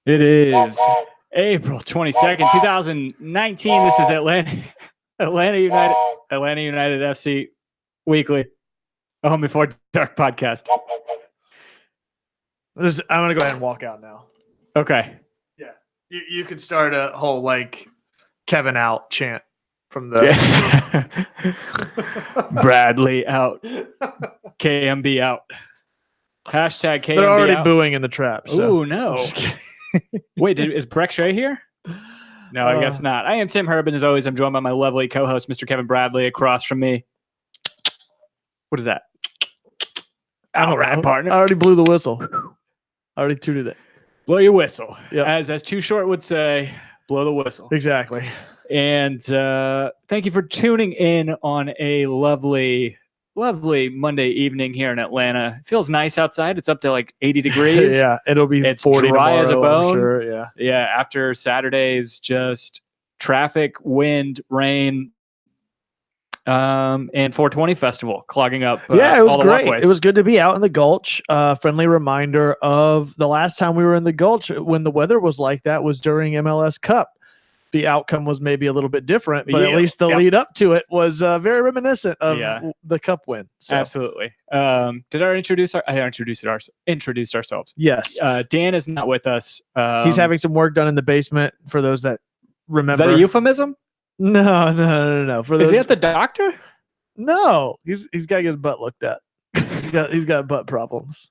It is April 22nd, 2019. This is Atlanta United FC Weekly, a Home Before Dark podcast. I'm going to go ahead and walk out now. Okay. Yeah. You could start a whole, like, Kevin out chant from the... Bradley out. KMB out. Hashtag KMB They're already out. booing in the trap. So. Ooh, no. Wait, is Breck Shea here? No, I guess not. I am Tim Herbin. As always, I'm joined by my lovely co-host, Mr. Kevin Bradley, across from me. What is that? All right, partner. I already blew the whistle. I already tooted it. Blow your whistle. Yep. As Too Short would say, blow the whistle. Exactly. And thank you for tuning in on a lovely Monday evening here in Atlanta. It feels nice outside. It's up to like 80 degrees. Yeah, it'll be it's 40 dry tomorrow, as a bone. I'm sure, yeah. Yeah, after Saturday's just traffic, wind, rain, and 420 festival clogging up. Yeah, it was great. Walkways. It was good to be out in the Gulch. Friendly reminder of the last time we were in the Gulch when the weather was like that was during MLS Cup. The outcome was maybe a little bit different, but at least the lead up to it was very reminiscent of the Cup win. So. Absolutely. Did I introduce ourselves? Yes. Dan is not with us. He's having some work done in the basement. For those that remember, is that a euphemism? No. For those, is he at the doctor? No, he's got to get his butt looked at. He's got butt problems.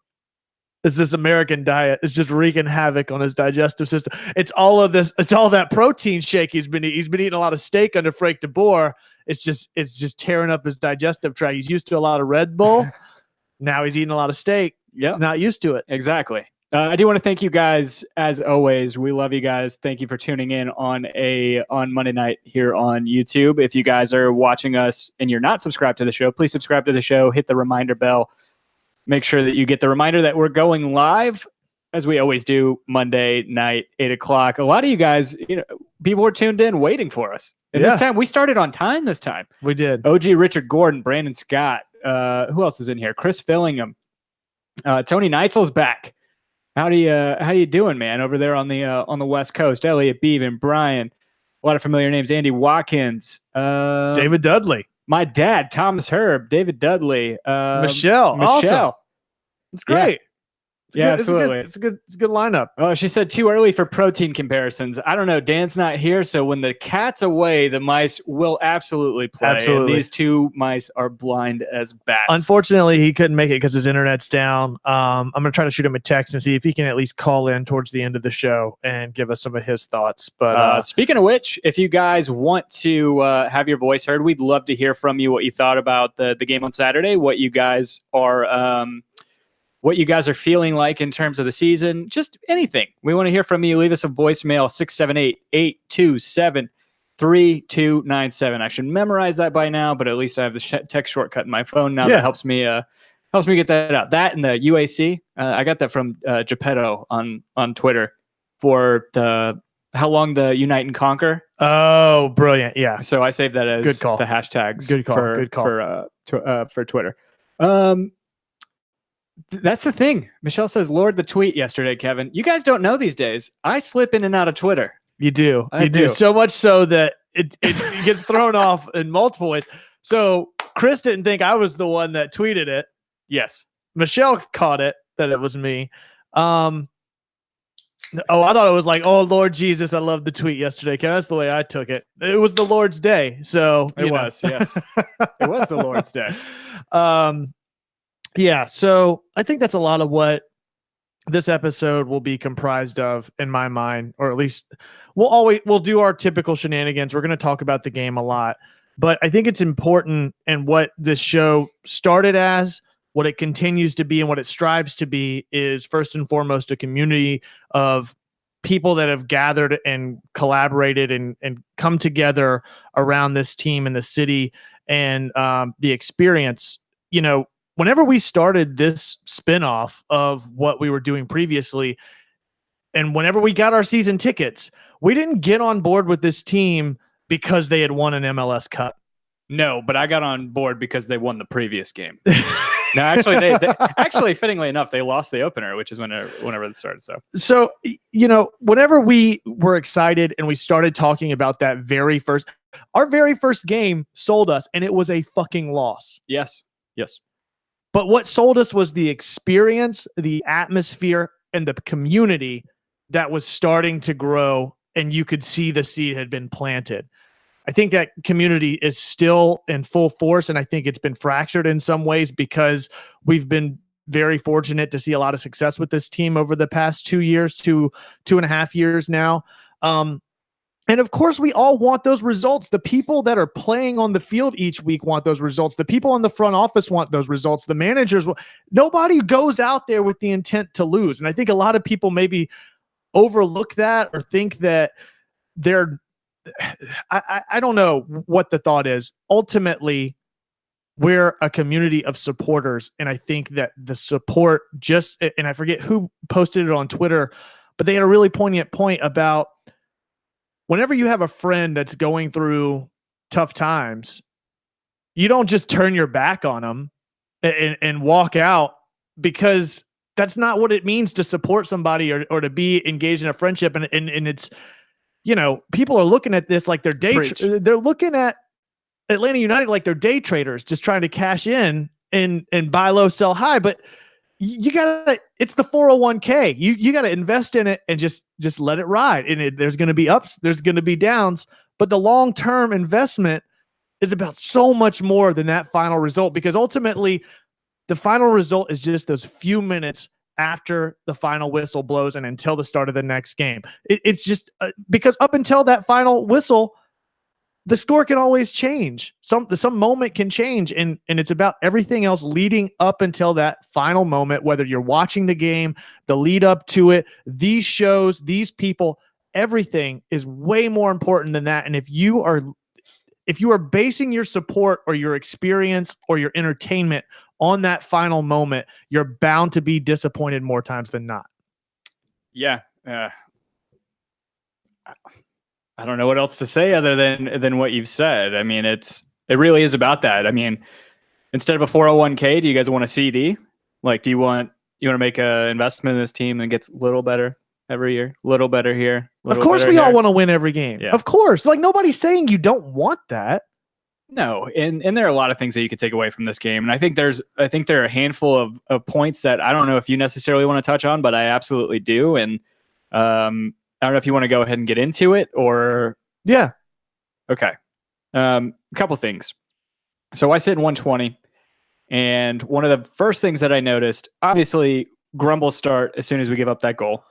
It's this American diet. It's just wreaking havoc on his digestive system. It's all of this. It's all that protein shake he's been eating. He's been eating a lot of steak under Frank de Boer. It's just tearing up his digestive tract. He's used to a lot of Red Bull. Now he's eating a lot of steak. Yeah, not used to it. Exactly. I do want to thank you guys as always. We love you guys. Thank you for tuning in on Monday night here on YouTube. If you guys are watching us and you're not subscribed to the show, please subscribe to the show. Hit the reminder bell. Make sure that you get the reminder that we're going live, as we always do, Monday night, 8 o'clock. A lot of you guys, people were tuned in waiting for us. And this time, we started on time this time. We did. OG Richard Gordon, Brandon Scott. Who else is in here? Chris Fillingham. Tony Neitzel's back. How you doing, man, over there on the West Coast? Elliot Beaven, Brian. A lot of familiar names. Andy Watkins. David Dudley. My dad, Thomas Herb, David Dudley, Michelle. Awesome. It's great. Yeah, absolutely. It's a good lineup. Oh, she said too early for protein comparisons. I don't know. Dan's not here, so when the cat's away, the mice will absolutely play. Absolutely. And these two mice are blind as bats. Unfortunately, he couldn't make it because his internet's down. I'm going to try to shoot him a text and see if he can at least call in towards the end of the show and give us some of his thoughts. But speaking of which, if you guys want to have your voice heard, we'd love to hear from you what you thought about the game on Saturday, what you guys are feeling like in terms of the season, just anything. We want to hear from you. Leave us a voicemail, 678-827-3297. I should memorize that by now, but at least I have the text shortcut in my phone now. That helps me get that out. That and the UAC. I got that from Geppetto on Twitter for how long the Unite and Conquer. Oh, brilliant. Yeah. So I saved that as good call. The hashtags good call. For Twitter. That's the thing. Michelle says, Lord the tweet yesterday, Kevin. You guys don't know these days. I slip in and out of Twitter. You do. I do. So much so that it gets thrown off in multiple ways. So Chris didn't think I was the one that tweeted it. Yes. Michelle caught it, that it was me. I thought it was like, oh, Lord Jesus, I love the tweet yesterday. That's the way I took it. It was the Lord's Day. So it was, yes. It was the Lord's Day. Yeah, so I think that's a lot of what this episode will be comprised of in my mind, or at least we'll do our typical shenanigans. We're going to talk about the game a lot, but I think it's important, and what this show started as, what it continues to be, and what it strives to be is first and foremost a community of people that have gathered and collaborated and come together around this team in the city and the experience. Whenever we started this spinoff of what we were doing previously, and whenever we got our season tickets, we didn't get on board with this team because they had won an MLS Cup. No, but I got on board because they won the previous game. No, actually, they actually, fittingly enough, they lost the opener, which is whenever it started. So, whenever we were excited and we started talking about our very first game sold us, and it was a fucking loss. Yes. But what sold us was the experience, the atmosphere, and the community that was starting to grow, and you could see the seed had been planted. I think that community is still in full force, and I think it's been fractured in some ways because we've been very fortunate to see a lot of success with this team over the past 2 years, two and a half years now. And of course, we all want those results. The people that are playing on the field each week want those results. The people in the front office want those results. The managers, nobody goes out there with the intent to lose. And I think a lot of people maybe overlook that or think that I don't know what the thought is. Ultimately, we're a community of supporters. And I think that the support and I forget who posted it on Twitter, but they had a really poignant point about whenever you have a friend that's going through tough times, you don't just turn your back on them and walk out, because that's not what it means to support somebody or to be engaged in a friendship. And it's, people are looking at this like they're they're looking at Atlanta United like they're day traders just trying to cash in and buy low, sell high. But it's the 401k. You got to invest in it and just let it ride. And there's going to be ups, there's going to be downs, but the long-term investment is about so much more than that final result, because ultimately the final result is just those few minutes after the final whistle blows and until the start of the next game. It's just because up until that final whistle, the score can always change. Some moment can change, and it's about everything else leading up until that final moment, whether you're watching the game, the lead up to it, these shows, these people, everything is way more important than that. And if you are basing your support or your experience or your entertainment on that final moment, you're bound to be disappointed more times than not. Yeah. I don't know what else to say other than what you've said. I mean, it really is about that. I mean, instead of a 401k, do you guys want a CD? Like, you want to make an investment in this team and it gets a little better every year, a little better here? Of course, we all want to win every game. Yeah. Of course. Like, nobody's saying you don't want that. No, and there are a lot of things that you could take away from this game. And I think there are a handful of points that I don't know if you necessarily want to touch on, but I absolutely do. And I don't know if you want to go ahead and get into it or... Yeah. Okay. A couple things. So I sit in 120, and one of the first things that I noticed, obviously, grumbles start as soon as we give up that goal.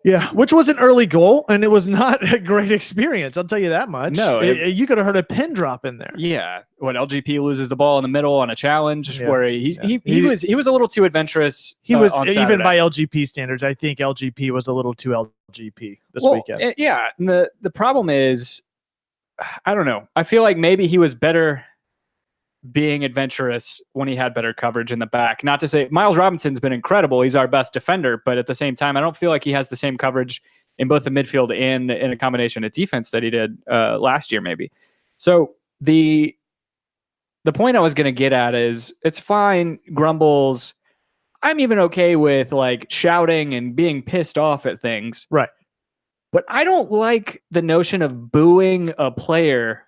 Yeah, which was an early goal, and it was not a great experience. I'll tell you that much. No, you could have heard a pin drop in there. Yeah, when LGP loses the ball in the middle on a challenge, where he was a little too adventurous. He was on even by LGP standards. I think LGP was a little too LGP this weekend. Yeah, and the problem is, I don't know. I feel like maybe he was better being adventurous when he had better coverage in the back. Not to say Miles Robinson's been incredible. He's our best defender, but at the same time, I don't feel like he has the same coverage in both the midfield and in a combination of defense that he did last year, maybe. So the point I was going to get at is, it's fine, grumbles. I'm even okay with like shouting and being pissed off at things. Right. But I don't like the notion of booing a player,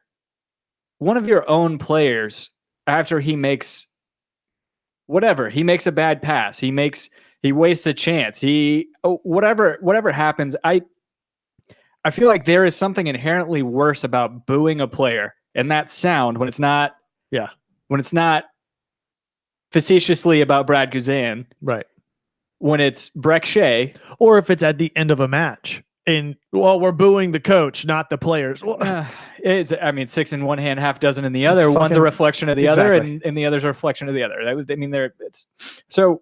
one of your own players, after he makes whatever. He makes a bad pass. He wastes a chance. Whatever happens, I feel like there is something inherently worse about booing a player, and that sound when it's not facetiously about Brad Guzan. Right. When it's Breck Shea. Or if it's at the end of a match. And we're booing the coach, not the players. It's 6 in one hand, half dozen in the other. One's a reflection of the other, and the other's a reflection of the other. So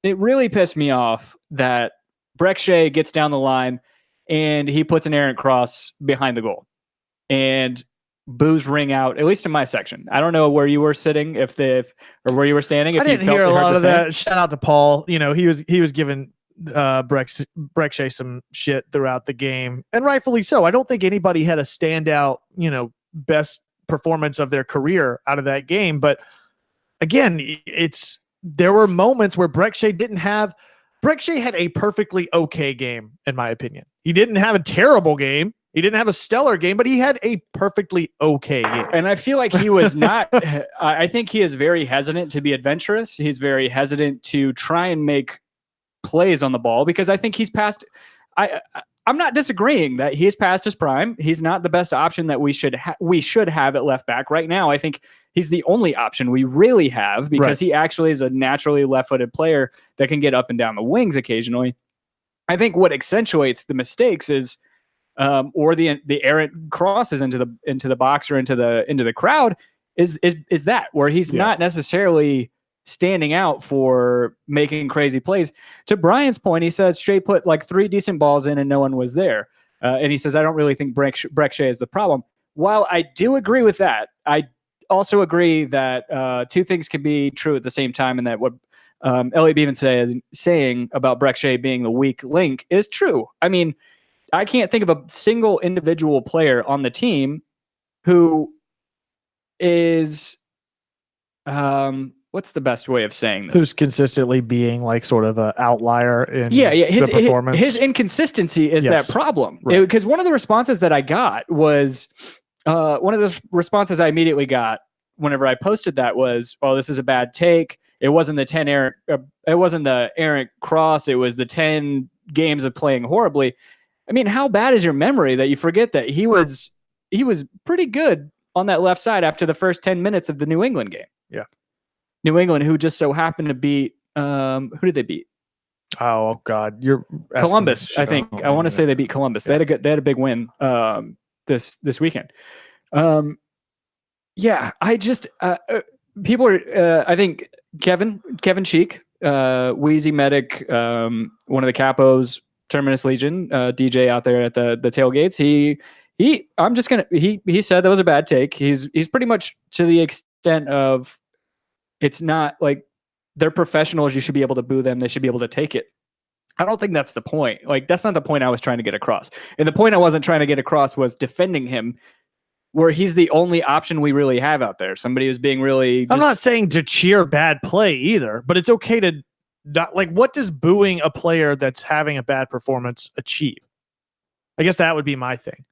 it really pissed me off that Breck Shea gets down the line and he puts an errant cross behind the goal, and boos ring out, at least in my section. I don't know where you were sitting, or where you were standing. If I didn't hear a lot of that. Shout out to Paul. He was giving Breck Shea some shit throughout the game, and rightfully so. I don't think anybody had a standout, best performance of their career out of that game. But again, it's there were moments where Breck Shea had a perfectly okay game, in my opinion. He didn't have a terrible game. He didn't have a stellar game, but he had a perfectly okay game. And I feel like he was not, I think he is very hesitant to be adventurous. He's very hesitant to try and make plays on the ball because I think he's past, I'm not disagreeing that he's past his prime. He's not the best option that we should have at left back right now. I think he's the only option we really have because he actually is a naturally left-footed player that can get up and down the wings occasionally. I think what accentuates the mistakes is or the errant crosses into the box or into the crowd is that where he's not necessarily standing out for making crazy plays. To Brian's point, he says Shea put like 3 decent balls in and no one was there. And he says, I don't really think Breck Shea is the problem. While I do agree with that, I also agree that 2 things can be true at the same time, and that what Elliot Beaven saying about Breck Shea being the weak link is true. I mean, I can't think of a single individual player on the team who is what's the best way of saying this? Who's consistently being like sort of an outlier in his performance. His inconsistency is that problem. Because one of the responses that I got was one of the responses I immediately got whenever I posted that was, "Oh, this is a bad take. It wasn't the errant cross. It was the 10 games of playing horribly." I mean, how bad is your memory that you forget that he was pretty good on that left side after the first 10 minutes of the New England game? Yeah. New England, who just so happened to beat, who did they beat? Oh God, you're Columbus. I think I want to say they beat Columbus. Yeah. They had a big win this weekend. I just people are. I think Kevin Cheek, Wheezy Medic, one of the capos, Terminus Legion, DJ out there at the tailgates. He said that was a bad take. He's pretty much to the extent of, it's not like they're professionals. You should be able to boo them. They should be able to take it. I don't think that's the point. Like, that's not the point I was trying to get across. And the point I wasn't trying to get across was defending him, where he's the only option we really have out there. Somebody who's being really... I'm not saying to cheer bad play either, but it's okay to not, like, what does booing a player that's having a bad performance achieve? I guess that would be my thing.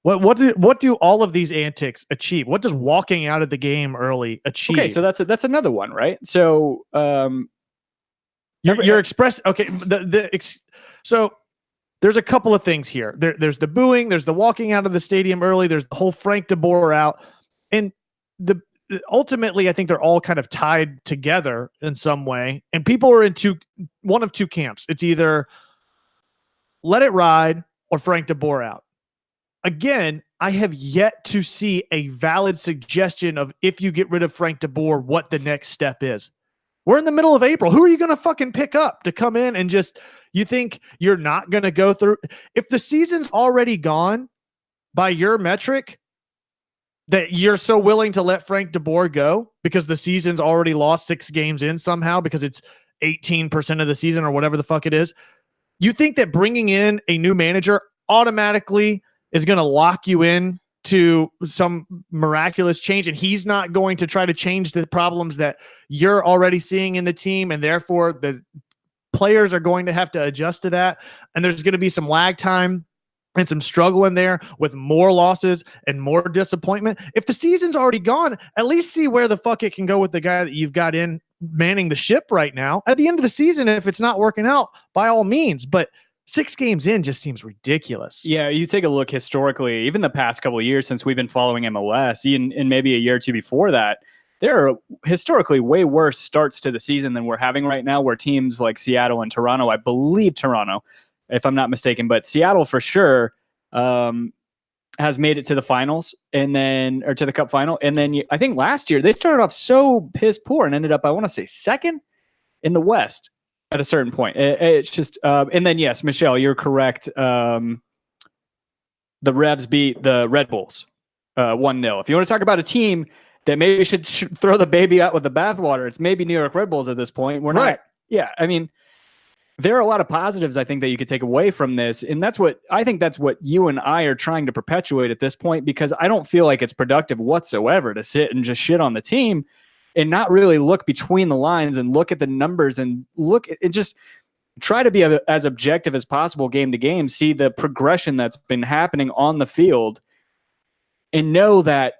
What do all of these antics achieve? What does walking out of the game early achieve? Okay, so that's another one, right? So you're express. Okay, so there's a couple of things here. There's the booing. There's the walking out of the stadium early. There's the whole Frank de Boer out, and ultimately, I think they're all kind of tied together in some way. And people are in one of 2 camps. It's either let it ride or Frank de Boer out. Again, I have yet to see a valid suggestion of, if you get rid of Frank de Boer, what the next step is. We're in the middle of April. Who are you going to fucking pick up to come in and just, you think you're not going to go through? If the season's already gone by your metric, that you're so willing to let Frank de Boer go because the season's already lost 6 games in somehow because it's 18% of the season or whatever the fuck it is. You think that bringing in a new manager automatically is going to lock you in to some miraculous change, and he's not going to try to change the problems that you're already seeing in the team, and therefore the players are going to have to adjust to that, and there's going to be some lag time and some struggle in there with more losses and more disappointment. If the season's already gone, at least see where the fuck it can go with the guy that you've got in manning the ship right now. At the end of the season, if it's not working out, by all means, but 6 games in just seems ridiculous. Yeah, you take a look historically, even the past couple of years since we've been following MLS, even in maybe a year or 2 before that, there are historically way worse starts to the season than we're having right now, where teams like Seattle and Toronto, I believe Toronto, if I'm not mistaken, but Seattle for sure has made it to the finals or to the cup final. And then I think last year they started off so piss poor and ended up, I want to say, 2nd in the West. At a certain point, it's just, and then yes, Michelle, you're correct. The Revs beat the Red Bulls 1-0. If you want to talk about a team that maybe should throw the baby out with the bathwater, it's maybe New York Red Bulls at this point. We're not. Yeah, I mean, there are a lot of positives I think that you could take away from this, and that's what you and I are trying to perpetuate at this point, because I don't feel like it's productive whatsoever to sit and just shit on the team. and not really look between the lines and look at the numbers and look at it, just try to be as objective as possible game to game, see the progression that's been happening on the field, and know that,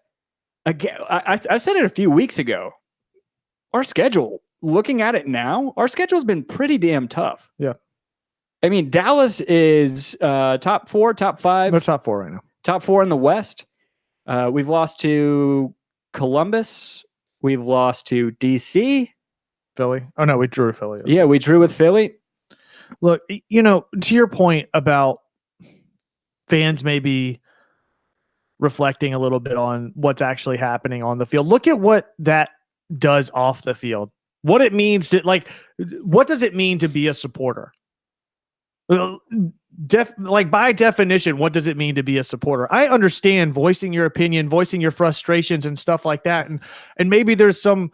again, I said it a few weeks ago, our schedule, looking at it now, our schedule has been pretty damn tough. Yeah. I mean, Dallas is top 4, top 5. They're top 4 right now. Top 4 in the West. We've lost to Columbus. We've lost to DC. Philly. Oh, no, we drew with Philly. Yeah, we drew with Philly. Look, you know, to your point about fans maybe reflecting a little bit on what's actually happening on the field, look at what that does off the field. What it means to, like, what does it mean to be a supporter? Like, by definition, what does it mean to be a supporter? I understand voicing your opinion, voicing your frustrations and stuff like that. And maybe there's some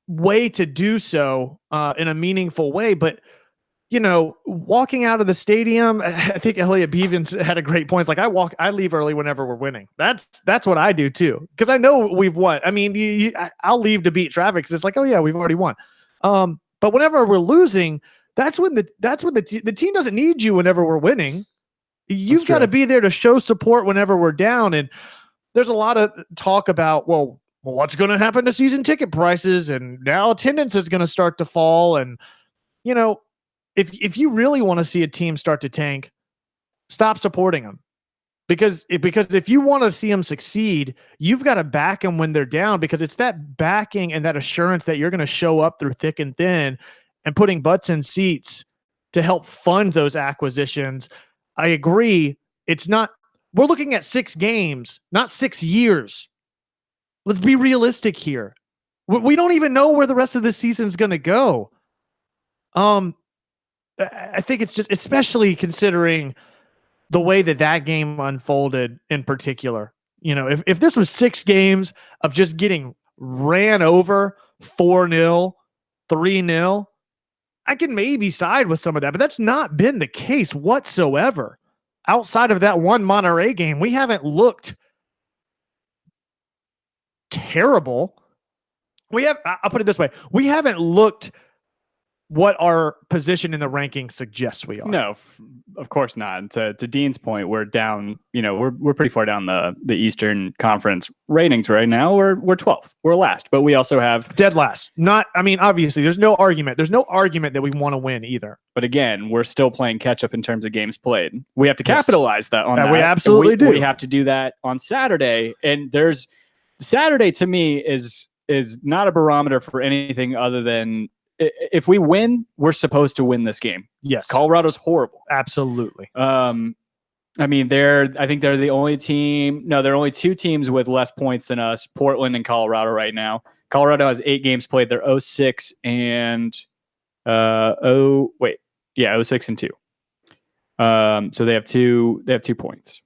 way to do so in a meaningful way, but you know, walking out of the stadium, I think Elliot Beavens had a great point. It's like, I leave early whenever we're winning. That's what I do too. Cause I know we've won. I mean, I'll leave to beat traffic. Cause it's like, oh yeah, we've already won. But whenever we're losing, that's when the team doesn't need you whenever we're winning. You've got to be there to show support whenever we're down. And there's a lot of talk about, well, what's going to happen to season ticket prices? And now attendance is going to start to fall. And, you know, if you really want to see a team start to tank, stop supporting them. Because if you want to see them succeed, you've got to back them when they're down, because it's that backing and that assurance that you're going to show up through thick and thin and putting butts in seats to help fund those acquisitions. I agree. We're looking at 6 games, not 6 years. Let's be realistic here. We don't even know where the rest of the season is going to go. I think it's just, especially considering the way that game unfolded in particular. You know, if this was 6 games of just getting ran over 4-0, 3-0, I can maybe side with some of that, but that's not been the case whatsoever. Outside of that one Monterey game, we haven't looked terrible. I'll put it this way. We haven't looked what our position in the rankings suggests we are. No, of course not. To Dean's point, we're down, you know, we're pretty far down the Eastern Conference ratings right now. We're 12th. We're last, but we also have dead last. Obviously there's no argument. There's no argument that we want to win either. But again, we're still playing catch up in terms of games played. We have to capitalize that on that. We absolutely do. We have to do that on Saturday. And Saturday to me is not a barometer for anything other than, if we win, we're supposed to win this game. Yes. Colorado's horrible. Absolutely. I mean, I think they're the only team. No, there are only 2 teams with less points than us, Portland and Colorado right now. Colorado has 8 games played. They're 0-6 and 0-6 and 2. So they have 2 points.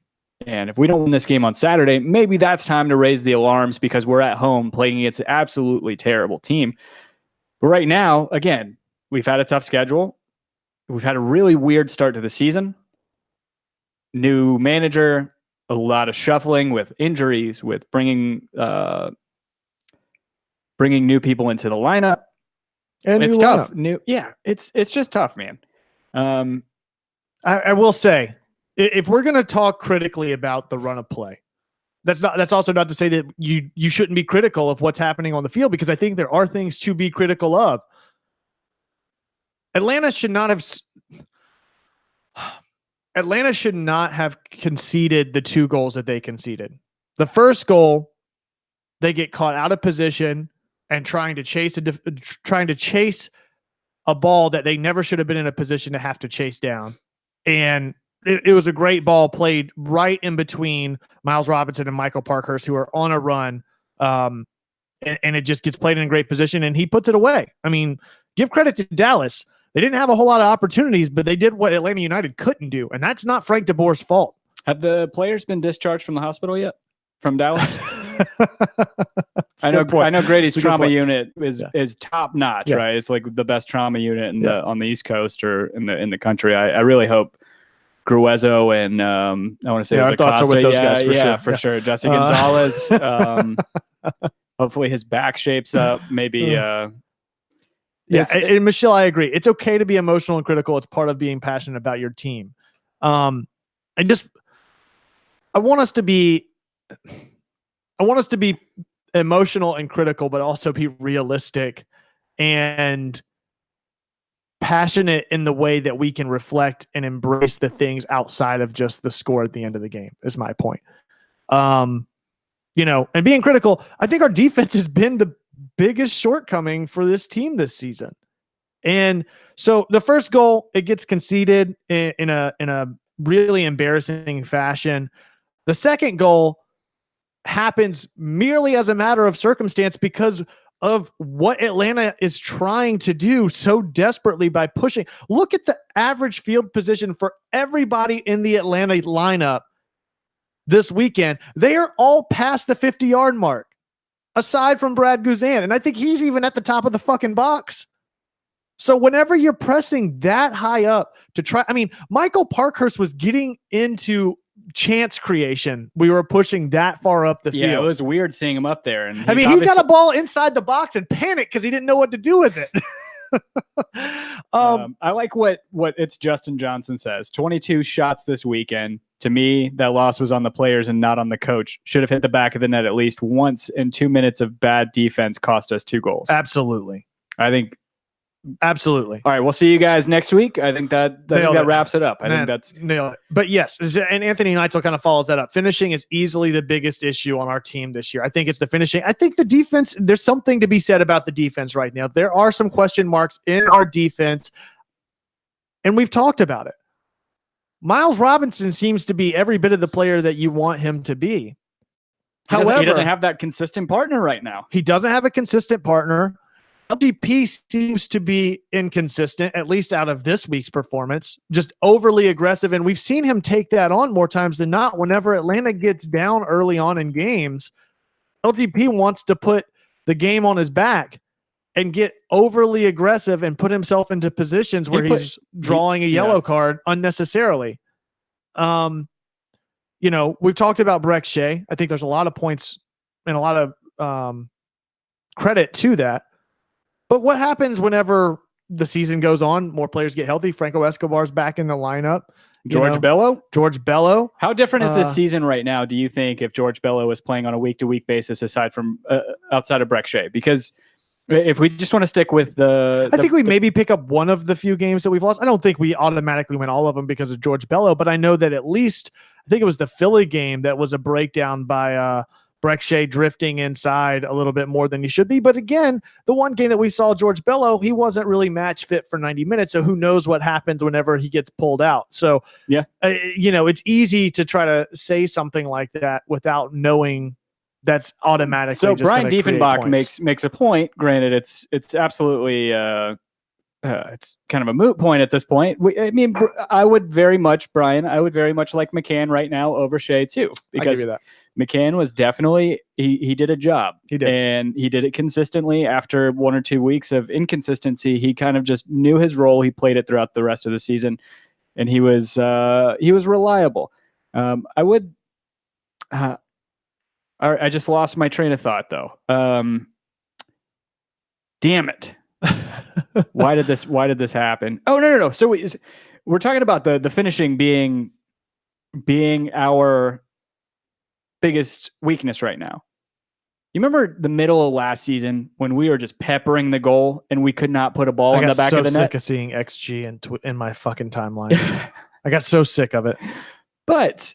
And if we don't win this game on Saturday, maybe that's time to raise the alarms, because we're at home playing against an absolutely terrible team. But right now, again, we've had a tough schedule. We've had a really weird start to the season. New manager, a lot of shuffling with injuries, with bringing new people into the lineup. And it's tough. It's just tough, man. I will say, if we're going to talk critically about the run of play, that's also not to say that you shouldn't be critical of what's happening on the field, because I think there are things to be critical of. Atlanta should not have conceded the 2 goals that they conceded. The first goal, they get caught out of position and trying to chase a ball that they never should have been in a position to have to chase down. And it was a great ball played right in between Miles Robinson and Michael Parkhurst, who are on a run. And it just gets played in a great position, and he puts it away. I mean, give credit to Dallas. They didn't have a whole lot of opportunities, but they did what Atlanta United couldn't do, and that's not Frank DeBoer's fault. Have the players been discharged from the hospital yet? From Dallas? I know Grady's trauma unit is top notch, right? It's like the best trauma unit on the East Coast or in the country. I really hope Gruezo and I want to say our thoughts are with those guys for sure. Jesse Gonzalez. Hopefully his back shapes up. Maybe. And Michelle, I agree. It's okay to be emotional and critical. It's part of being passionate about your team. I want us to be emotional and critical, but also be realistic and passionate in the way that we can reflect and embrace the things outside of just the score at the end of the game, is my point. And being critical, I think our defense has been the biggest shortcoming for this team this season. And so the first goal, it gets conceded in a really embarrassing fashion. The second goal happens merely as a matter of circumstance because of what Atlanta is trying to do so desperately by pushing. Look at the average field position for everybody in the Atlanta lineup this weekend. They are all past the 50-yard mark, aside from Brad Guzan. And I think he's even at the top of the fucking box. So whenever you're pressing that high up to try, Michael Parkhurst was getting into chance creation. We were pushing that far up the field. Yeah, it was weird seeing him up there. And he got a ball inside the box and panicked because he didn't know what to do with it. I like what it's Justin Johnson says. 22 shots this weekend. To me, that loss was on the players and not on the coach. Should have hit the back of the net at least once, and 2 minutes of bad defense cost us 2 goals. Absolutely. I think. Absolutely. All right, we'll see you guys next week. I think that wraps it up. I think that's nailed it. But yes, and Anthony Neitzel kind of follows that up. Finishing is easily the biggest issue on our team this year. I think it's the finishing. I think the defense, there's something to be said about the defense right now. There are some question marks in our defense, and we've talked about it. Miles Robinson seems to be every bit of the player that you want him to be. However, he doesn't have that consistent partner right now. He doesn't have a consistent partner. LDP seems to be inconsistent, at least out of this week's performance, just overly aggressive. And we've seen him take that on more times than not. Whenever Atlanta gets down early on in games, LDP wants to put the game on his back and get overly aggressive and put himself into positions where he's drawing a yellow card unnecessarily. We've talked about Breck Shea. I think there's a lot of points and a lot of credit to that. But what happens whenever the season goes on, more players get healthy? Franco Escobar's back in the lineup. George Bello. How different is this season right now, do you think, if George Bello was playing on a week-to-week basis outside of Breck Shea? Because if we just want to stick with I think we maybe pick up one of the few games that we've lost. I don't think we automatically win all of them because of George Bello, but I know that at least, I think it was the Philly game that was a breakdown by Breck Shea drifting inside a little bit more than he should be. But again, the one game that we saw George Bello, he wasn't really match fit for 90 minutes. So who knows what happens whenever he gets pulled out. So, yeah, it's easy to try to say something like that without knowing that's automatically. So just Brian Diefenbach makes a point. Granted, it's absolutely it's kind of a moot point at this point. I would very much like McCann right now over Shea too, because McCann was definitely he did a job. He did, and he did it consistently. After 1 or 2 weeks of inconsistency, he kind of just knew his role. He played it throughout the rest of the season, and he was reliable. I just lost my train of thought though. Damn it. Why did this happen? Oh, no. So we're talking about the finishing being our biggest weakness right now. You remember the middle of last season when we were just peppering the goal and we could not put a ball in the back of the net? I got so sick of seeing XG in my fucking timeline. I got so sick of it. But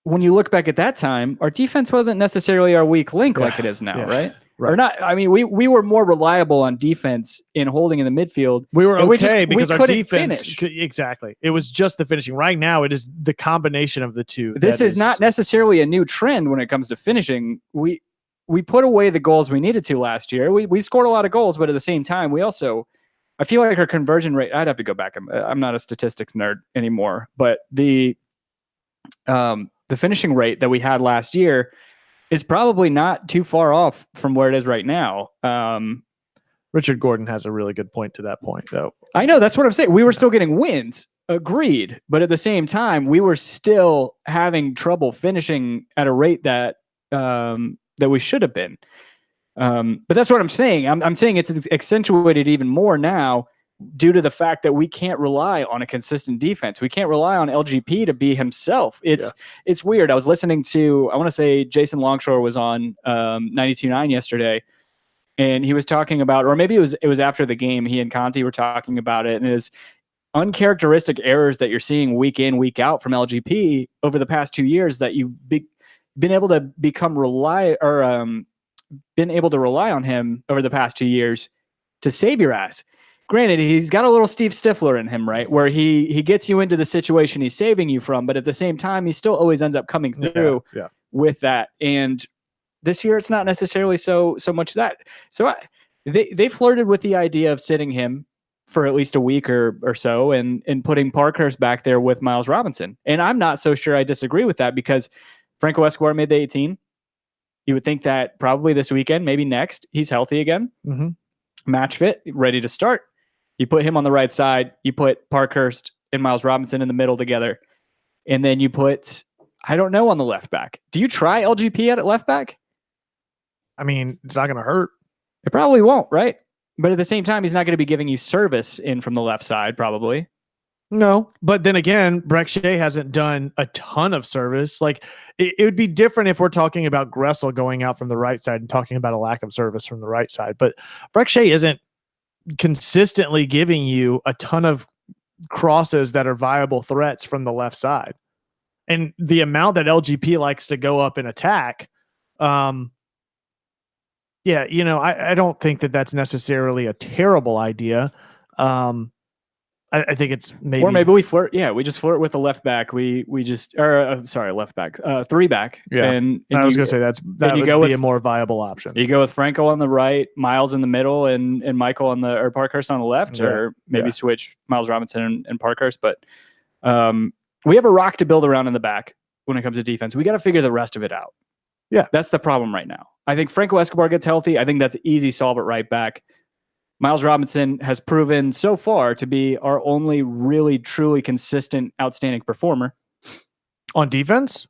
when you look back at that time, our defense wasn't necessarily our weak link like it is now, right? Or not. I mean, we were more reliable on defense in holding in the midfield. We were okay because our defense exactly. It was just the finishing. Right now, it is the combination of the two. This is not necessarily a new trend when it comes to finishing. We put away the goals we needed to last year. We scored a lot of goals, but at the same time, we also, I feel like our conversion rate. I'd have to go back. I'm not a statistics nerd anymore, but the finishing rate that we had last year is probably not too far off from where it is right now. Richard Gordon has a really good point to that point, though. I know, that's what I'm saying. We were still getting wins, agreed. But at the same time, we were still having trouble finishing at a rate that we should have been. But that's what I'm saying. I'm saying it's accentuated even more now due to the fact that we can't rely on a consistent defense. We can't rely on LGP to be himself. It's weird. I was listening to, I want to say Jason Longshore was on 92.9 yesterday, and he was talking about, or maybe it was after the game, he and Conti were talking about it, and it is uncharacteristic errors that you're seeing week in, week out from LGP over the past 2 years that you've been able to been able to rely on him over the past 2 years to save your ass. Granted, he's got a little Steve Stifler in him, right? Where he gets you into the situation he's saving you from, but at the same time, he still always ends up coming through with that. And this year, it's not necessarily so much that. So they flirted with the idea of sitting him for at least a week or so and putting Parkhurst back there with Miles Robinson. And I'm not so sure I disagree with that because Franco Escobar made the 18. You would think that probably this weekend, maybe next, he's healthy again, match fit, ready to start. You put him on the right side. You put Parkhurst and Miles Robinson in the middle together. And then you put, I don't know, on the left back. Do you try LGP at left back? I mean, it's not going to hurt. It probably won't, right? But at the same time, he's not going to be giving you service in from the left side, probably. No, but then again, Breck Shea hasn't done a ton of service. Like it would be different if we're talking about Gressel going out from the right side and talking about a lack of service from the right side. But Breck Shea isn't consistently giving you a ton of crosses that are viable threats from the left side. And the amount that LGP likes to go up and attack, I don't think that that's necessarily a terrible idea. I think it's maybe, or maybe we flirt. Yeah, we just flirt with the left back. Left back, 3 back. Yeah, and I was going to say that would be a more viable option. You go with Franco on the right, Miles in the middle, and Michael or Parkhurst on the left, or maybe switch Miles Robinson and Parkhurst. But we have a rock to build around in the back when it comes to defense. We got to figure the rest of it out. Yeah, that's the problem right now. I think Franco Escobar gets healthy. I think that's easy solve at right back. Miles Robinson has proven so far to be our only really, truly consistent, outstanding performer. On defense?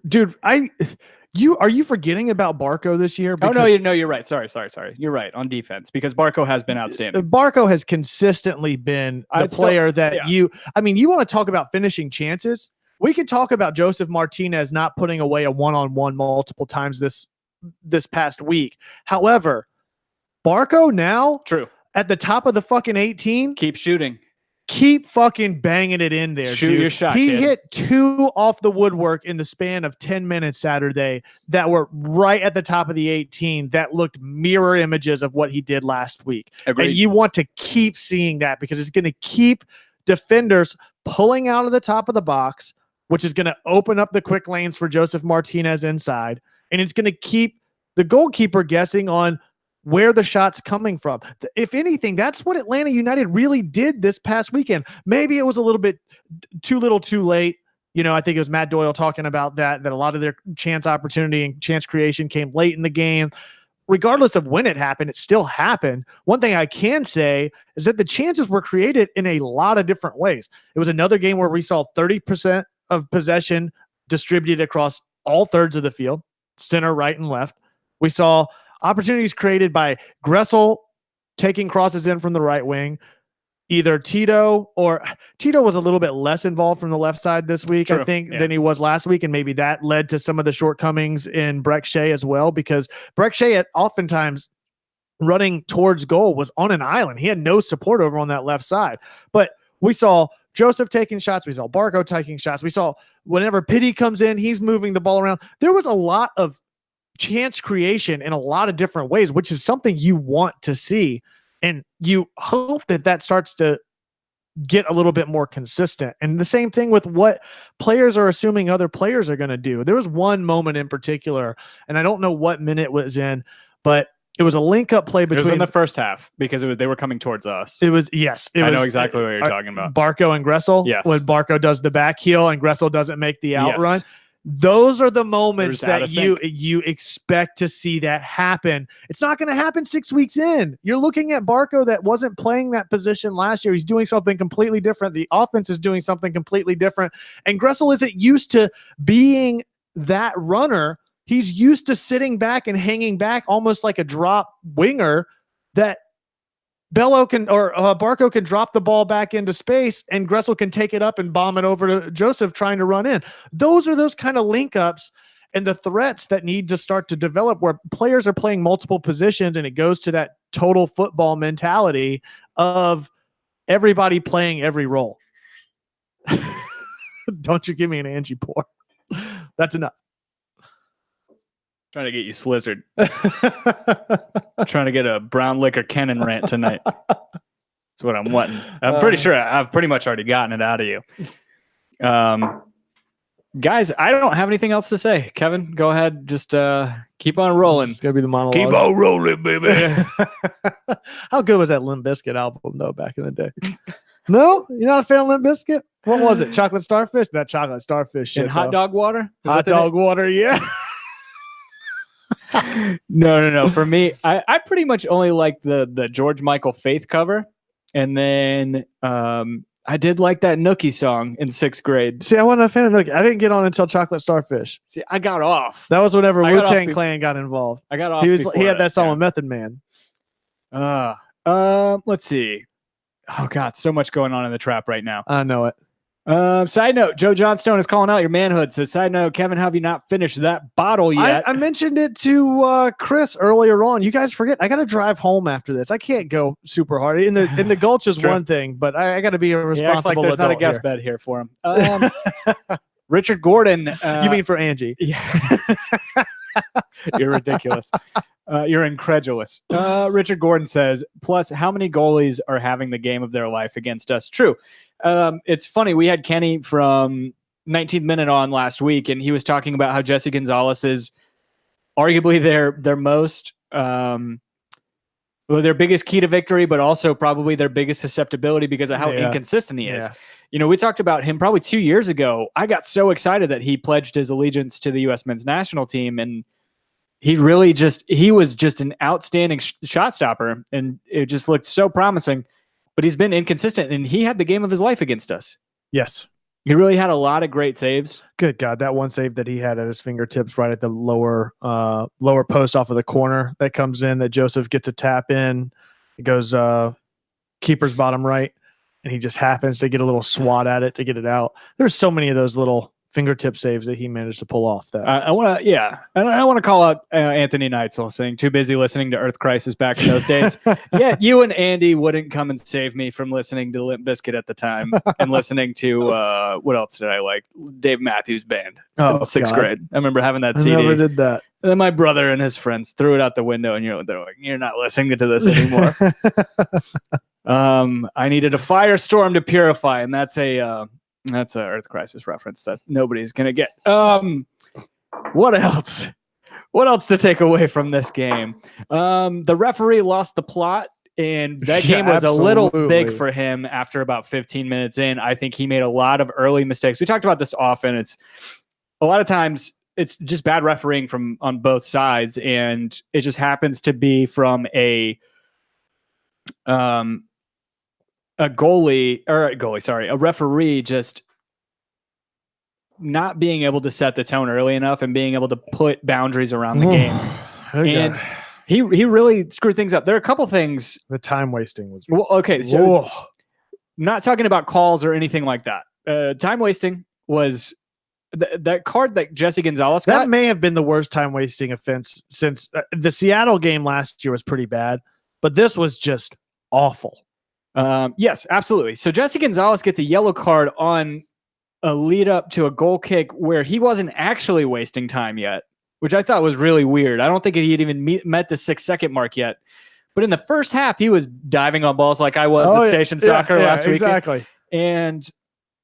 Dude, are you forgetting about Barco this year? No, you're right. Sorry. You're right on defense because Barco has been outstanding. Barco has consistently been the player that you want to talk about finishing chances. We can talk about Joseph Martinez not putting away a one-on-one multiple times this past week. However, Barco now, at the top of the fucking 18, keep shooting, keep fucking banging it in there. Shoot your shot. He hit 2 off the woodwork in the span of 10 minutes Saturday that were right at the top of the 18 that looked mirror images of what he did last week. Agreed. And you want to keep seeing that because it's going to keep defenders pulling out of the top of the box, which is going to open up the quick lanes for Joseph Martinez inside, and it's going to keep the goalkeeper guessing on where the shot's coming from. If anything, that's what Atlanta United really did this past weekend. Maybe it was a little bit too little too late. I think it was Matt Doyle talking about that a lot of their chance opportunity and chance creation came late in the game. Regardless of when it happened, it still happened. One thing I can say is that the chances were created in a lot of different ways. It was another game where we saw 30% of possession distributed across all thirds of the field, center, right, and left. We saw opportunities created by Gressel taking crosses in from the right wing. Either Tito was a little bit less involved from the left side this week, I think, than he was last week. And maybe that led to some of the shortcomings in Breck Shea as well, because Breck Shea oftentimes running towards goal was on an island. He had no support over on that left side. But we saw Joseph taking shots. We saw Barco taking shots. We saw whenever Pity comes in, he's moving the ball around. There was a lot of chance creation in a lot of different ways, which is something you want to see. And you hope that starts to get a little bit more consistent. And the same thing with what players are assuming other players are going to do. There was one moment in particular, and I don't know what minute it was in, but it was a link-up play between... It was in the first half because they were coming towards us. I know exactly what you're talking about. Barco and Gressel? Yes. When Barco does the back heel and Gressel doesn't make the outrun. Yes. Those are the moments that you expect to see that happen. It's not going to happen 6 weeks in. You're looking at Barco that wasn't playing that position last year. He's doing something completely different. The offense is doing something completely different. And Gressel isn't used to being that runner. He's used to sitting back and hanging back almost like a drop winger that Bello can or Barco can drop the ball back into space and Gressel can take it up and bomb it over to Joseph trying to run in. Those are those kind of link ups and the threats that need to start to develop where players are playing multiple positions, and it goes to that total football mentality of everybody playing every role. Don't you give me an Angie pour. That's enough. Trying to get you slizzard. Trying to get a brown liquor Kennan rant tonight. That's what I'm wanting. I'm pretty sure I've pretty much already gotten it out of you. Guys, I don't have anything else to say. Kevin, go ahead. Just keep on rolling. It's going to be the monologue. Keep on rolling, baby. How good was that Limp Bizkit album, though, back in the day? No? You're not a fan of Limp Bizkit? What was it? Chocolate Starfish? That Chocolate Starfish shit. And Hot Dog Water? Hot Dog Water, yeah. No. For me, I pretty much only like the George Michael Faith cover. And then I did like that Nookie song in 6th grade. See, I wasn't a fan of Nookie. I didn't get on until Chocolate Starfish. See, I got off. That was whenever Wu-Tang Clan got involved. I got off. He had that song with Method Man. Let's see. Oh God, so much going on in the trap right now. I know it. Side note, Joe Johnstone is calling out your manhood. Says, side note, Kevin, have you not finished that bottle yet? I mentioned it to Chris earlier on. You guys forget, I got to drive home after this. I can't go super hard. In the Gulch is one thing, but I got to be a responsible there's not a guest bed here for him. Richard Gordon. You mean for Angie? Yeah. You're ridiculous. You're incredulous. Richard Gordon says, plus, how many goalies are having the game of their life against us? True. It's funny. We had Kenny from 19th Minute on last week, and he was talking about how Jesse Gonzalez is arguably their most, their biggest key to victory, but also probably their biggest susceptibility because of how inconsistent he is. Yeah. You know, we talked about him probably 2 years ago. I got so excited that he pledged his allegiance to the U.S. men's national team, and he was just an outstanding shot stopper, and it just looked so promising. But he's been inconsistent, and he had the game of his life against us. Yes. He really had a lot of great saves. Good God, that one save that he had at his fingertips right at the lower post off of the corner that comes in that Joseph gets a tap in. It goes keeper's bottom right, and he just happens to get a little swat at it to get it out. There's so many of those little fingertip saves that he managed to pull off. That I want to call out Anthony Neitzel saying too busy listening to Earth Crisis back in those days. Yeah, you and Andy wouldn't come and save me from listening to Limp Bizkit at the time and listening to what else did I like? Dave Matthews Band. In 6th grade. I remember having that CD. I never did that. And then my brother and his friends threw it out the window, and they're like, "You're not listening to this anymore." I needed a firestorm to purify, and that's a Earth Crisis reference that nobody's gonna get. What else? What else to take away from this game? The referee lost the plot, and that game was a little big for him after about 15 minutes in. I think he made a lot of early mistakes. We talked about this often. It's a lot of times it's just bad refereeing on both sides, and it just happens to be from a referee just not being able to set the tone early enough and being able to put boundaries around the game. And he really screwed things up. There are a couple things. The time wasting was okay. So I'm not talking about calls or anything like that. Time wasting was that card that Jesse Gonzalez got. That may have been the worst time wasting offense since the Seattle game last year was pretty bad, but this was just awful. Yes, absolutely. So Jesse Gonzalez gets a yellow card on a lead up to a goal kick where he wasn't actually wasting time yet, which I thought was really weird. I don't think he had even met the 6-second mark yet. But in the first half, he was diving on balls like I was at Station Soccer last week. Exactly. And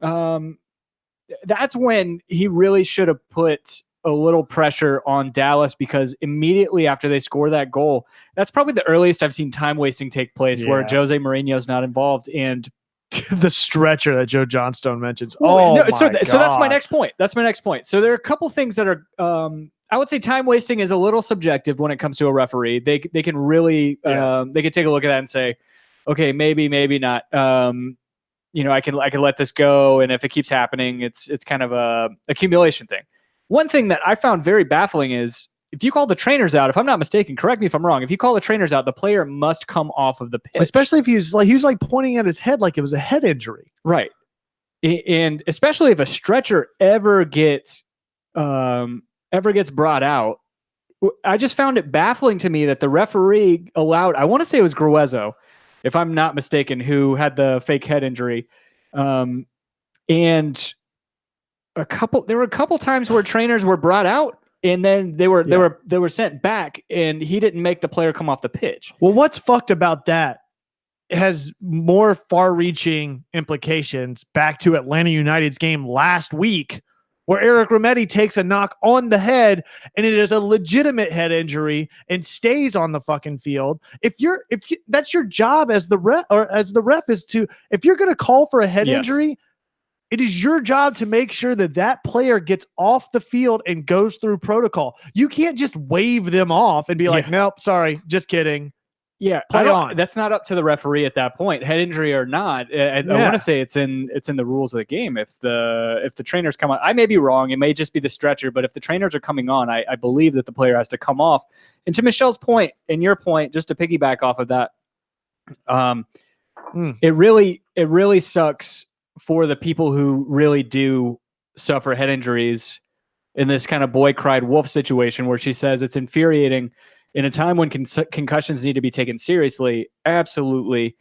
that's when he really should have put a little pressure on Dallas, because immediately after they score that goal, that's probably the earliest I've seen time wasting take place where Jose Mourinho's not involved. And the stretcher that Joe Johnstone mentions. So that's my next point. So there are a couple things that are, I would say time wasting is a little subjective when it comes to a referee. They can really, they can take a look at that and say, okay, maybe not. I can let this go. And if it keeps happening, it's kind of a accumulation thing. one thing that I found very baffling is if you call the trainers out, if I'm not mistaken, correct me if I'm wrong, if you call the trainers out, the player must come off of the pitch. Especially if he was like pointing at his head like it was a head injury. Right. And especially if a stretcher ever gets brought out, I just found it baffling to me that the referee allowed, I want to say it was Gruezo, if I'm not mistaken, who had the fake head injury. And there were a couple times where trainers were brought out and then they were sent back and he didn't make the player come off the pitch. Well, what's fucked about that has more far-reaching implications back to Atlanta United's game last week, where Eric Remedi takes a knock on the head and it is a legitimate head injury and stays on the fucking field. If that's your job as the ref is to, if you're going to call for a head injury, it is your job to make sure that player gets off the field and goes through protocol. You can't just wave them off and be like, nope, sorry, just kidding. Yeah, play on. That's not up to the referee at that point, head injury or not. I want to say it's in the rules of the game. If the trainers come on, I may be wrong. It may just be the stretcher, but if the trainers are coming on, I believe that the player has to come off. And to Michelle's point and your point, just to piggyback off of that, it really sucks for the people who really do suffer head injuries in this kind of boy cried wolf situation where she says it's infuriating in a time when concussions need to be taken seriously. Absolutely.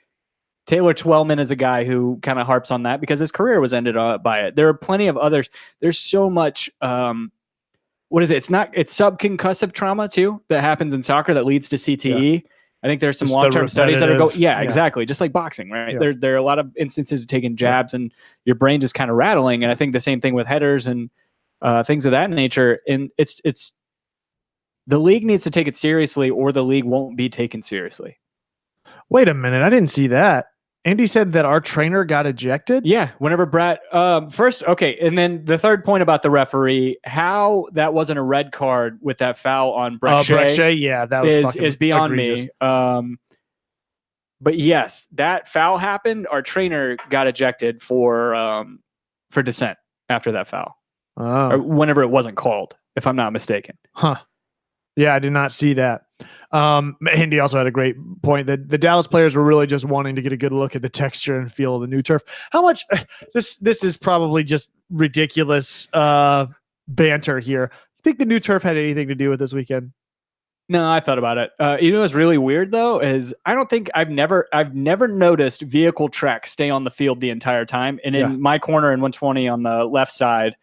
Taylor Twellman is a guy who kind of harps on that because his career was ended by it. There are plenty of others. There's so much, what is it? It's subconcussive trauma too that happens in soccer that leads to CTE. Yeah. I think there's some long-term studies that are going, exactly. Just like boxing, right? Yeah. There are a lot of instances of taking jabs and your brain just kind of rattling. And I think the same thing with headers and things of that nature. And it's the league needs to take it seriously or the league won't be taken seriously. Wait a minute. I didn't see that. Andy said that our trainer got ejected? Yeah, whenever Brett... first, okay, and then the third point about the referee, how that wasn't a red card with that foul on Brett Shea. Brett Shea, yeah, that was is beyond egregious. Me. But yes, that foul happened. Our trainer got ejected for dissent after that foul. Oh. Or whenever it wasn't called, if I'm not mistaken. Huh. Yeah, I did not see that. Andy also had a great point that the Dallas players were really just wanting to get a good look at the texture and feel of the new turf. How much this is probably just ridiculous banter here. You think the new turf had anything to do with this weekend? No, I thought about it. You know what's really weird though is I don't think I've never noticed vehicle tracks stay on the field the entire time. And in my corner in 120 on the left side,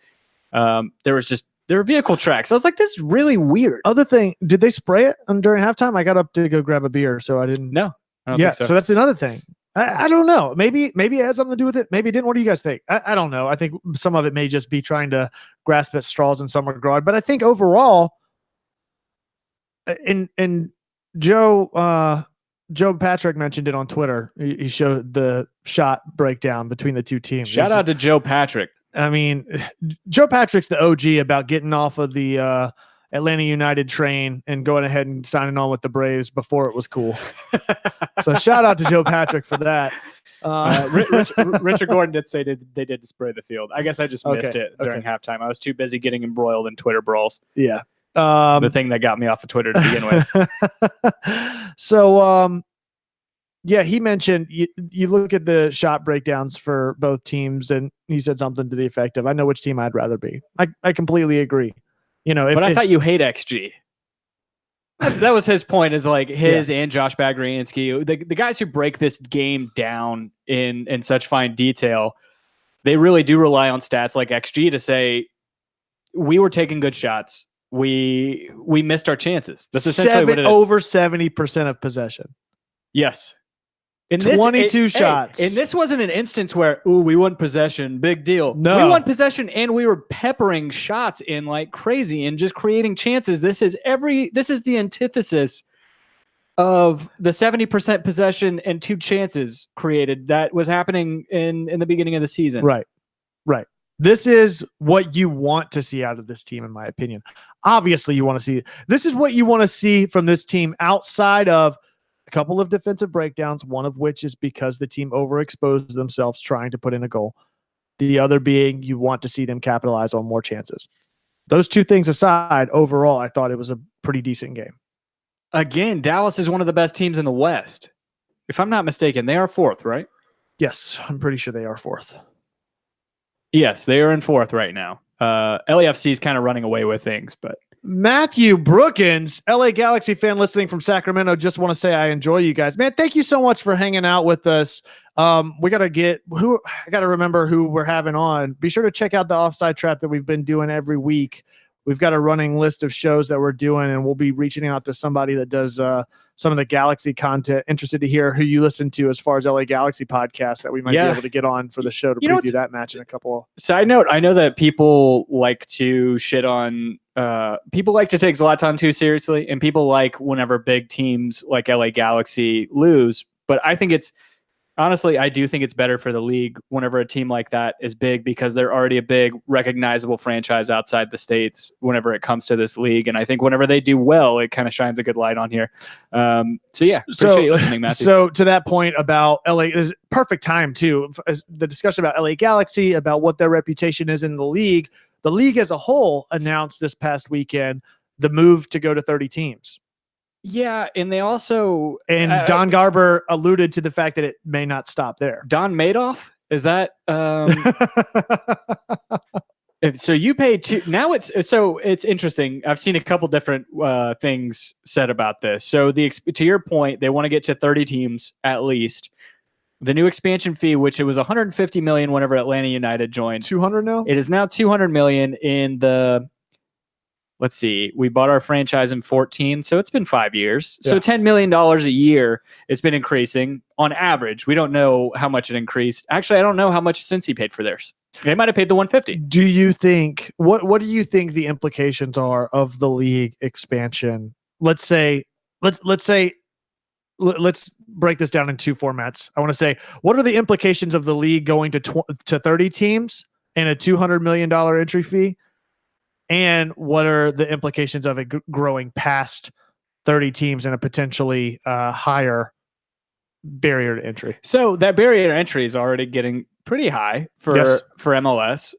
there were vehicle tracks. I was like, this is really weird. Other thing, did they spray it during halftime? I got up to go grab a beer, so I didn't. No. I don't think so. So that's another thing. I don't know. Maybe it had something to do with it. Maybe it didn't. What do you guys think? I don't know. I think some of it may just be trying to grasp at straws in some regard. But I think overall, and Joe Patrick mentioned it on Twitter. He showed the shot breakdown between the two teams. Shout out to Joe Patrick. I mean, Joe Patrick's the OG about getting off of the Atlanta United train and going ahead and signing on with the Braves before it was cool. So shout out to Joe Patrick for that. Richard Gordon did say they did spray the field. I guess I just missed it during halftime. I was too busy getting embroiled in Twitter brawls. Yeah. The thing that got me off of Twitter to begin with. So, yeah, he mentioned you look at the shot breakdowns for both teams, and he said something to the effect of, "I know which team I'd rather be." I completely agree. You know, but I thought you hate XG. That was his point. Is like his and Josh Bagriansky, the guys who break this game down in such fine detail. They really do rely on stats like XG to say we were taking good shots. We missed our chances. That's essentially what it is. Over 70% of possession. Yes. 22 shots. And this wasn't an instance where, we won possession. Big deal. No. We won possession and we were peppering shots in like crazy and just creating chances. This is the antithesis of the 70% possession and 2 chances created that was happening in the beginning of the season. Right. This is what you want to see out of this team, in my opinion. Obviously, this is what you want to see from this team outside of a couple of defensive breakdowns, one of which is because the team overexposed themselves trying to put in a goal. The other being you want to see them capitalize on more chances. those two things aside, overall, I thought it was a pretty decent game. Again, Dallas is one of the best teams in the West. If I'm not mistaken, they are 4th, right? Yes, I'm pretty sure they are 4th. Yes, they are in 4th right now. LAFC is kind of running away with things, but Matthew Brookins, LA Galaxy fan listening from Sacramento, just want to say I enjoy you guys. Man, thank you so much for hanging out with us. I got to remember who we're having on. Be sure to check out the Offside Trap that we've been doing every week. We've got a running list of shows that we're doing, and we'll be reaching out to somebody that does some of the Galaxy content. Interested to hear who you listen to as far as LA Galaxy podcasts that we might be able to get on for the show to preview that match in a couple. Side note, I know that people like to shit on people like to take Zlatan too seriously, and people like whenever big teams like LA Galaxy lose, but I think honestly, I do think it's better for the league whenever a team like that is big, because they're already a big recognizable franchise outside the States whenever it comes to this league. And I think whenever they do well, it kind of shines a good light on here. Appreciate you listening, Matthew. So to that point about LA, is perfect time too. As the discussion about LA Galaxy, about what their reputation is in the league as a whole announced this past weekend the move to go to 30 teams. Yeah, and they also... And Don Garber alluded to the fact that it may not stop there. Don Madoff? Is that... so you pay two... Now it's interesting. I've seen a couple different things said about this. So to your point, they want to get to 30 teams at least. The new expansion fee, which it was $150 million whenever Atlanta United joined. 200 now? It is now $200 million in the... Let's see. We bought our franchise in 2014, so it's been 5 years. Yeah. So $10 million a year. It's been increasing on average. We don't know how much it increased. Actually, I don't know how much Cincy paid for theirs. They might have paid the $150. Do you think what do you think the implications are of the league expansion? Let's break this down in two formats. I want to say, what are the implications of the league going to 30 teams and a $200 million entry fee? And what are the implications of it growing past 30 teams and a potentially higher barrier to entry? So that barrier to entry is already getting pretty high for MLS.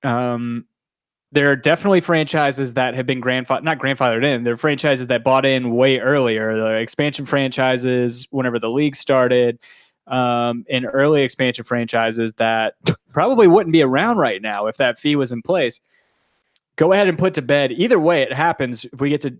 There are definitely franchises that have been not grandfathered in. They're franchises that bought in way earlier. The expansion franchises, whenever the league started, and early expansion franchises that probably wouldn't be around right now if that fee was in place. Go ahead and put to bed. Either way it happens, if we get to...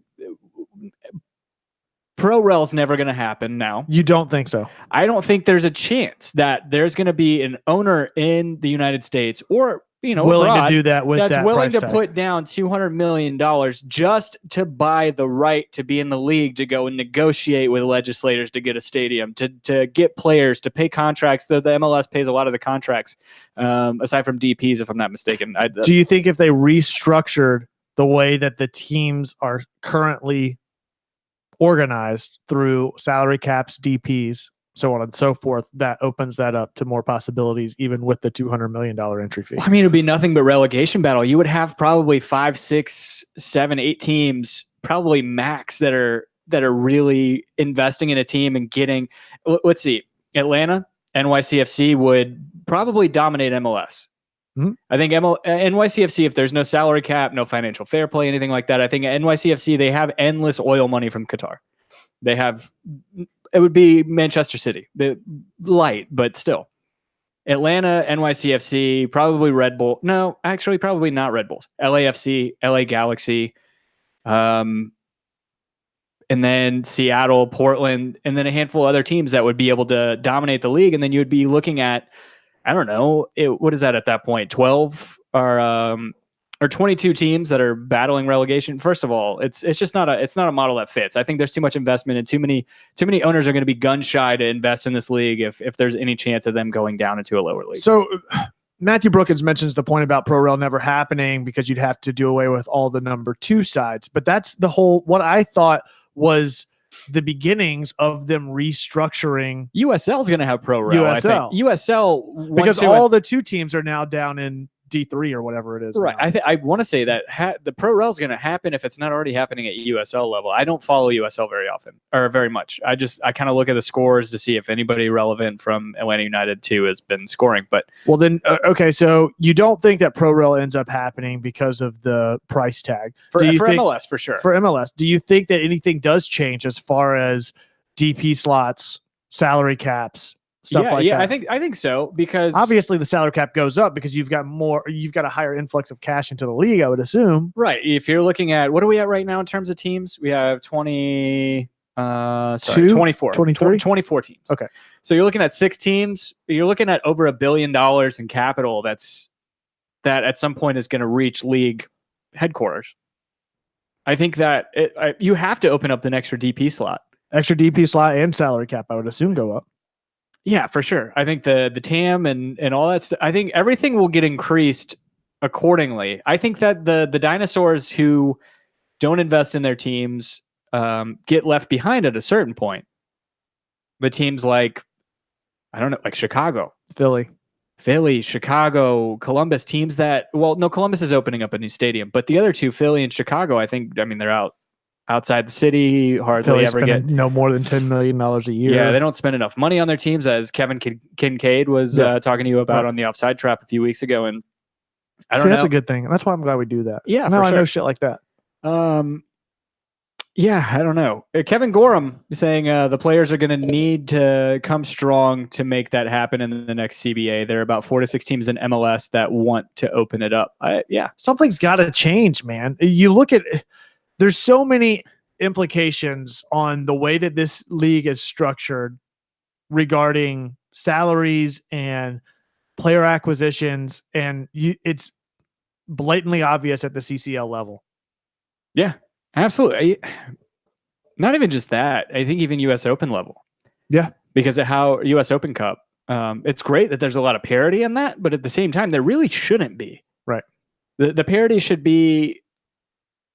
Pro Rel's never going to happen now. You don't think so? I don't think there's a chance that there's going to be an owner in the United States or willing abroad to do that with that's that willing price to tag. put down $200 million just to buy the right to be in the league, to go and negotiate with legislators to get a stadium, to get players, to pay contracts. The MLS pays a lot of the contracts, aside from DPs, if I'm not mistaken. Do you think if they restructured the way that the teams are currently organized through salary caps, DPs, so on and so forth, that opens that up to more possibilities, even with the $200 million entry fee? Well, I mean, it would be nothing but relegation battle. You would have probably 5, 6, 7, 8 teams, probably max, that are really investing in a team and getting. Let's see, Atlanta, NYCFC would probably dominate MLS. Mm-hmm. I think NYCFC, if there's no salary cap, no financial fair play, anything like that, I think NYCFC, they have endless oil money from Qatar. They have. It would be Manchester City, the light, but still. Atlanta, NYCFC, probably Red Bull. No, actually, probably not Red Bulls. LAFC, LA Galaxy, and then Seattle, Portland, and then a handful of other teams that would be able to dominate the league. And then you would be looking at, I don't know, what is that at that point? 12 or 22 teams that are battling relegation. First of all, it's just not a model that fits. I think there's too much investment, and too many owners are going to be gun shy to invest in this league if there's any chance of them going down into a lower league. So Matthew Brookins mentions the point about Pro Rel never happening because you'd have to do away with all the number 2 sides. But that's the whole, what I thought was the beginnings of them restructuring. USL is going to have Pro Rel. USL. I think. USL, because all the 2 teams are now down in D3 or whatever it is. Right. Now. I want to say that the Pro Rel is going to happen if it's not already happening at USL level. I don't follow USL very often or very much. I kind of look at the scores to see if anybody relevant from Atlanta United 2 has been scoring. But well, then okay, so you don't think that Pro Rel ends up happening because of the price tag for MLS for sure. For MLS, do you think that anything does change as far as DP slots, salary caps? Stuff like that. I think so, because obviously the salary cap goes up because you've got a higher influx of cash into the league, I would assume. Right. If you're looking at, what are we at right now in terms of teams? We have 24 teams. Okay. So you're looking at 6 teams. You're looking at over $1 billion in capital that at some point is going to reach league headquarters. I think that you have to open up an extra DP slot. Extra DP slot and salary cap, I would assume, go up. Yeah, for sure. I think the TAM and all that stuff, I think everything will get increased accordingly. I think that the dinosaurs who don't invest in their teams get left behind at a certain point. But teams like, I don't know, like Chicago, Philly, Chicago, Columbus, teams that, well, no, Columbus is opening up a new stadium, but the other two, Philly and Chicago, they're outside the city, hardly ever get no more than $10 million a year. Yeah, they don't spend enough money on their teams, as Kevin Kincaid was talking to you about on the Offside Trap a few weeks ago. And I don't know. That's a good thing. That's why I'm glad we do that. Yeah, now for I sure. know shit like that. Yeah, I don't know. Kevin Gorham saying the players are going to need to come strong to make that happen in the next CBA. There are about 4 to 6 teams in MLS that want to open it up. Something's got to change, man. You look at, there's so many implications on the way that this league is structured regarding salaries and player acquisitions, and it's blatantly obvious at the CCL level. Yeah. Absolutely. Not even just that. I think even U.S. Open level. Yeah. Because of how U.S. Open Cup, it's great that there's a lot of parity in that, but at the same time, there really shouldn't be. Right. The parity should be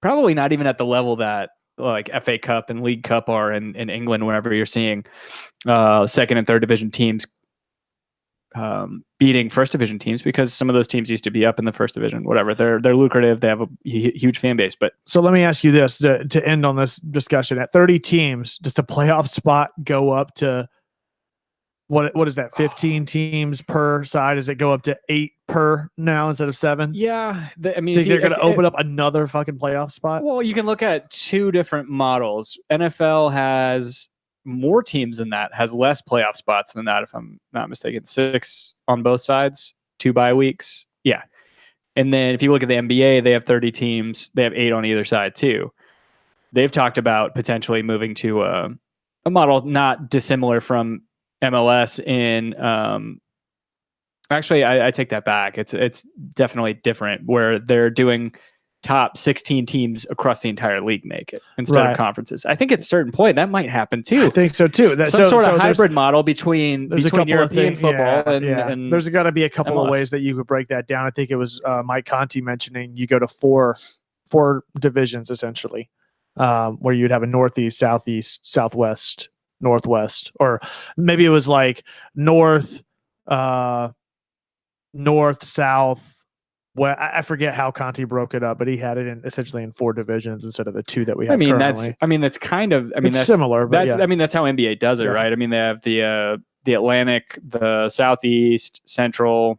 probably not even at the level that like FA Cup and League Cup are in England, whenever you're seeing second and third division teams beating first division teams, because some of those teams used to be up in the first division. Whatever, they're lucrative, they have a huge fan base. But so let me ask you this to end on this discussion: at 30 teams, does the playoff spot go up to what is that, 15 teams per side? Does it go up to 8 per now instead of 7? Yeah, think they're going to open up another fucking playoff spot? Well, you can look at 2 different models. NFL has more teams than that, has less playoff spots than that, if I'm not mistaken. 6 on both sides, 2 bye weeks. Yeah. And then if you look at the NBA, they have 30 teams. They have 8 on either side too. They've talked about potentially moving to a model not dissimilar from MLS in actually, I take that back. It's definitely different, where they're doing top 16 teams across the entire league make it instead of conferences. I think at a certain point that might happen too. I think so too. Some sort of hybrid model between European football and there's got to be a couple MLS. of ways that you could break that down. I think it was Mike Conti mentioning you go to four divisions essentially, where you'd have a Northeast, Southeast, Southwest, Northwest, or maybe it was like North, South. Well, I forget how Conti broke it up, but he had it essentially in 4 divisions instead of the 2 that we have currently. That's kind of, that's similar. But that's how NBA does it, right? I mean, they have the Atlantic, the Southeast, Central,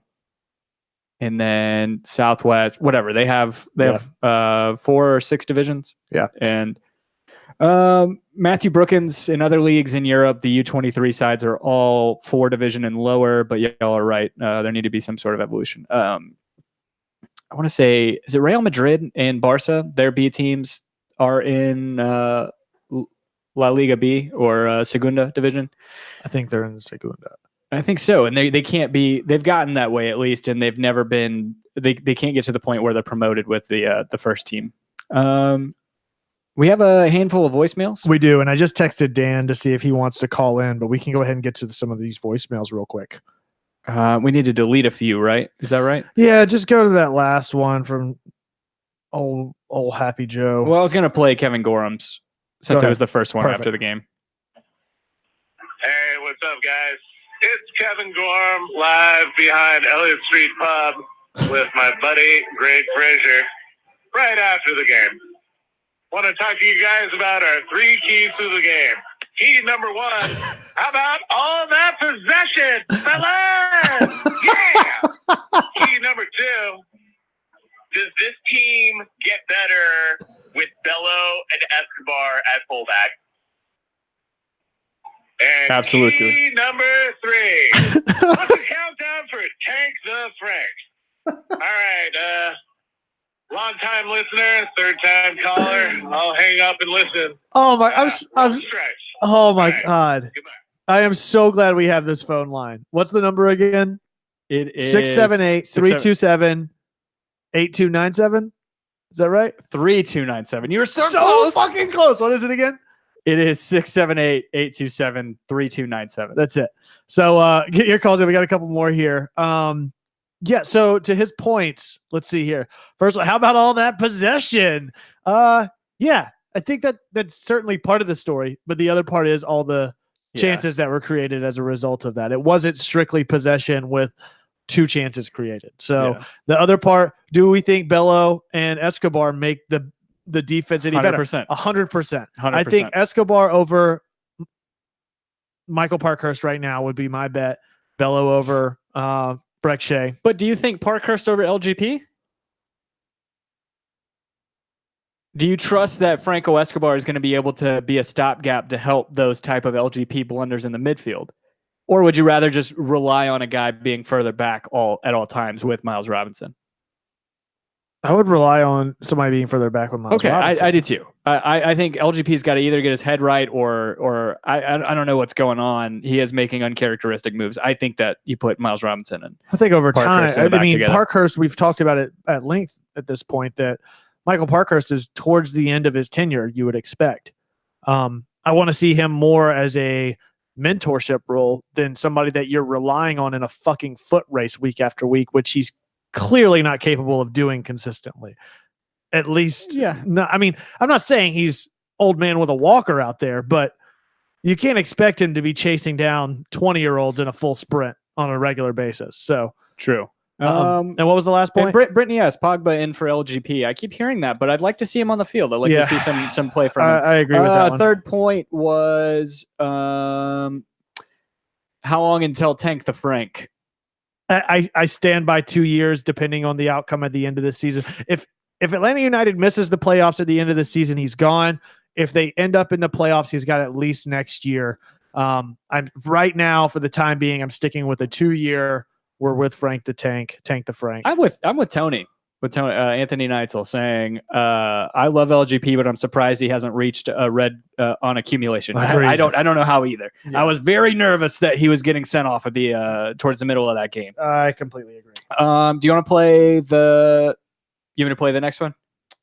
and then Southwest, whatever. They have 4 or 6 divisions. Yeah. And Matthew Brookins in other leagues in Europe, the U23 sides are all 4 division and lower, but y'all are right. There need to be some sort of evolution. I want to say, is it Real Madrid and Barca? Their B teams are in La Liga B or Segunda division. I think they're in Segunda. I think so. And they can't be, they've gotten that way at least, and they've never been, they can't get to the point where they're promoted with the first team. We have a handful of voicemails. We do. And I just texted Dan to see if he wants to call in, but we can go ahead and get to some of these voicemails real quick. We need to delete a few, right? Is that right? Yeah, just go to that last one from old Happy Joe. Well, I was going to play Kevin Gorham's since it was the first one after the game. Hey, what's up, guys? It's Kevin Gorham live behind Elliott Street Pub with my buddy Greg Frazier right after the game. Want to talk to you guys about our 3 keys to the game. Key number 1, how about all that possession, fellas? Yeah! Key number 2, does this team get better with Bello and Escobar at fullback? And Absolutely. key number 3, what's the countdown for Tank the Frank? All right, long-time listener, third-time caller. I'll hang up and listen. Oh my! I'm stretch. oh my right. God! Goodbye. I am so glad we have this phone line. What's the number again? It is 678-327-8297. Is that right? 3297. You were so So close. fucking close. What is it again? It is 678-827-3297. That's it. So get your calls in. We got a couple more here. Yeah, so to his points, let's see here. First of all, how about all that possession? Yeah, I think that's certainly part of the story, but the other part is all the chances that were created as a result of that. It wasn't strictly possession with 2 chances created. So the other part, do we think Bello and Escobar make the defense any better? 100%. I think Escobar over Michael Parkhurst right now would be my bet. Bello over Breck Shea. But do you think Parkhurst over LGP? Do you trust that Franco Escobar is going to be able to be a stopgap to help those type of LGP blunders in the midfield? Or would you rather just rely on a guy being further back at all times with Miles Robinson? I would rely on somebody being further back with Miles Robinson. I do too. I think LGP's got to either get his head right or I don't know what's going on. He is making uncharacteristic moves. I think that you put Miles Robinson in. I think over time, I mean, together. Parkhurst, we've talked about it at length at this point that Michael Parkhurst is towards the end of his tenure, you would expect. I want to see him more as a mentorship role than somebody that you're relying on in a fucking foot race week after week, which he's clearly not capable of doing consistently. At least, no, I mean, I'm not saying he's old man with a walker out there, but you can't expect him to be chasing down 20-year-olds in a full sprint on a regular basis. So true. And what was the last point? Brittany, yes, Pogba in for LGP. I keep hearing that, but I'd like to see him on the field. I'd like to see some play from him. I agree with that one. Third point was how long until Tank the Frank? I stand by 2 years, depending on the outcome at the end of the season. If Atlanta United misses the playoffs at the end of the season, he's gone. If they end up in the playoffs, he's got at least next year. I'm right now, for the time being, I'm sticking with a 2-year. We're with Frank the Tank the Frank. I'm with Tony. With Tony, Anthony Neitzel saying, I love LGP, but I'm surprised he hasn't reached a red on accumulation. I don't know how either. Yeah. I was very nervous that he was getting sent off at the towards the middle of that game. I completely agree. Do you want to play the? You want me to play the next one?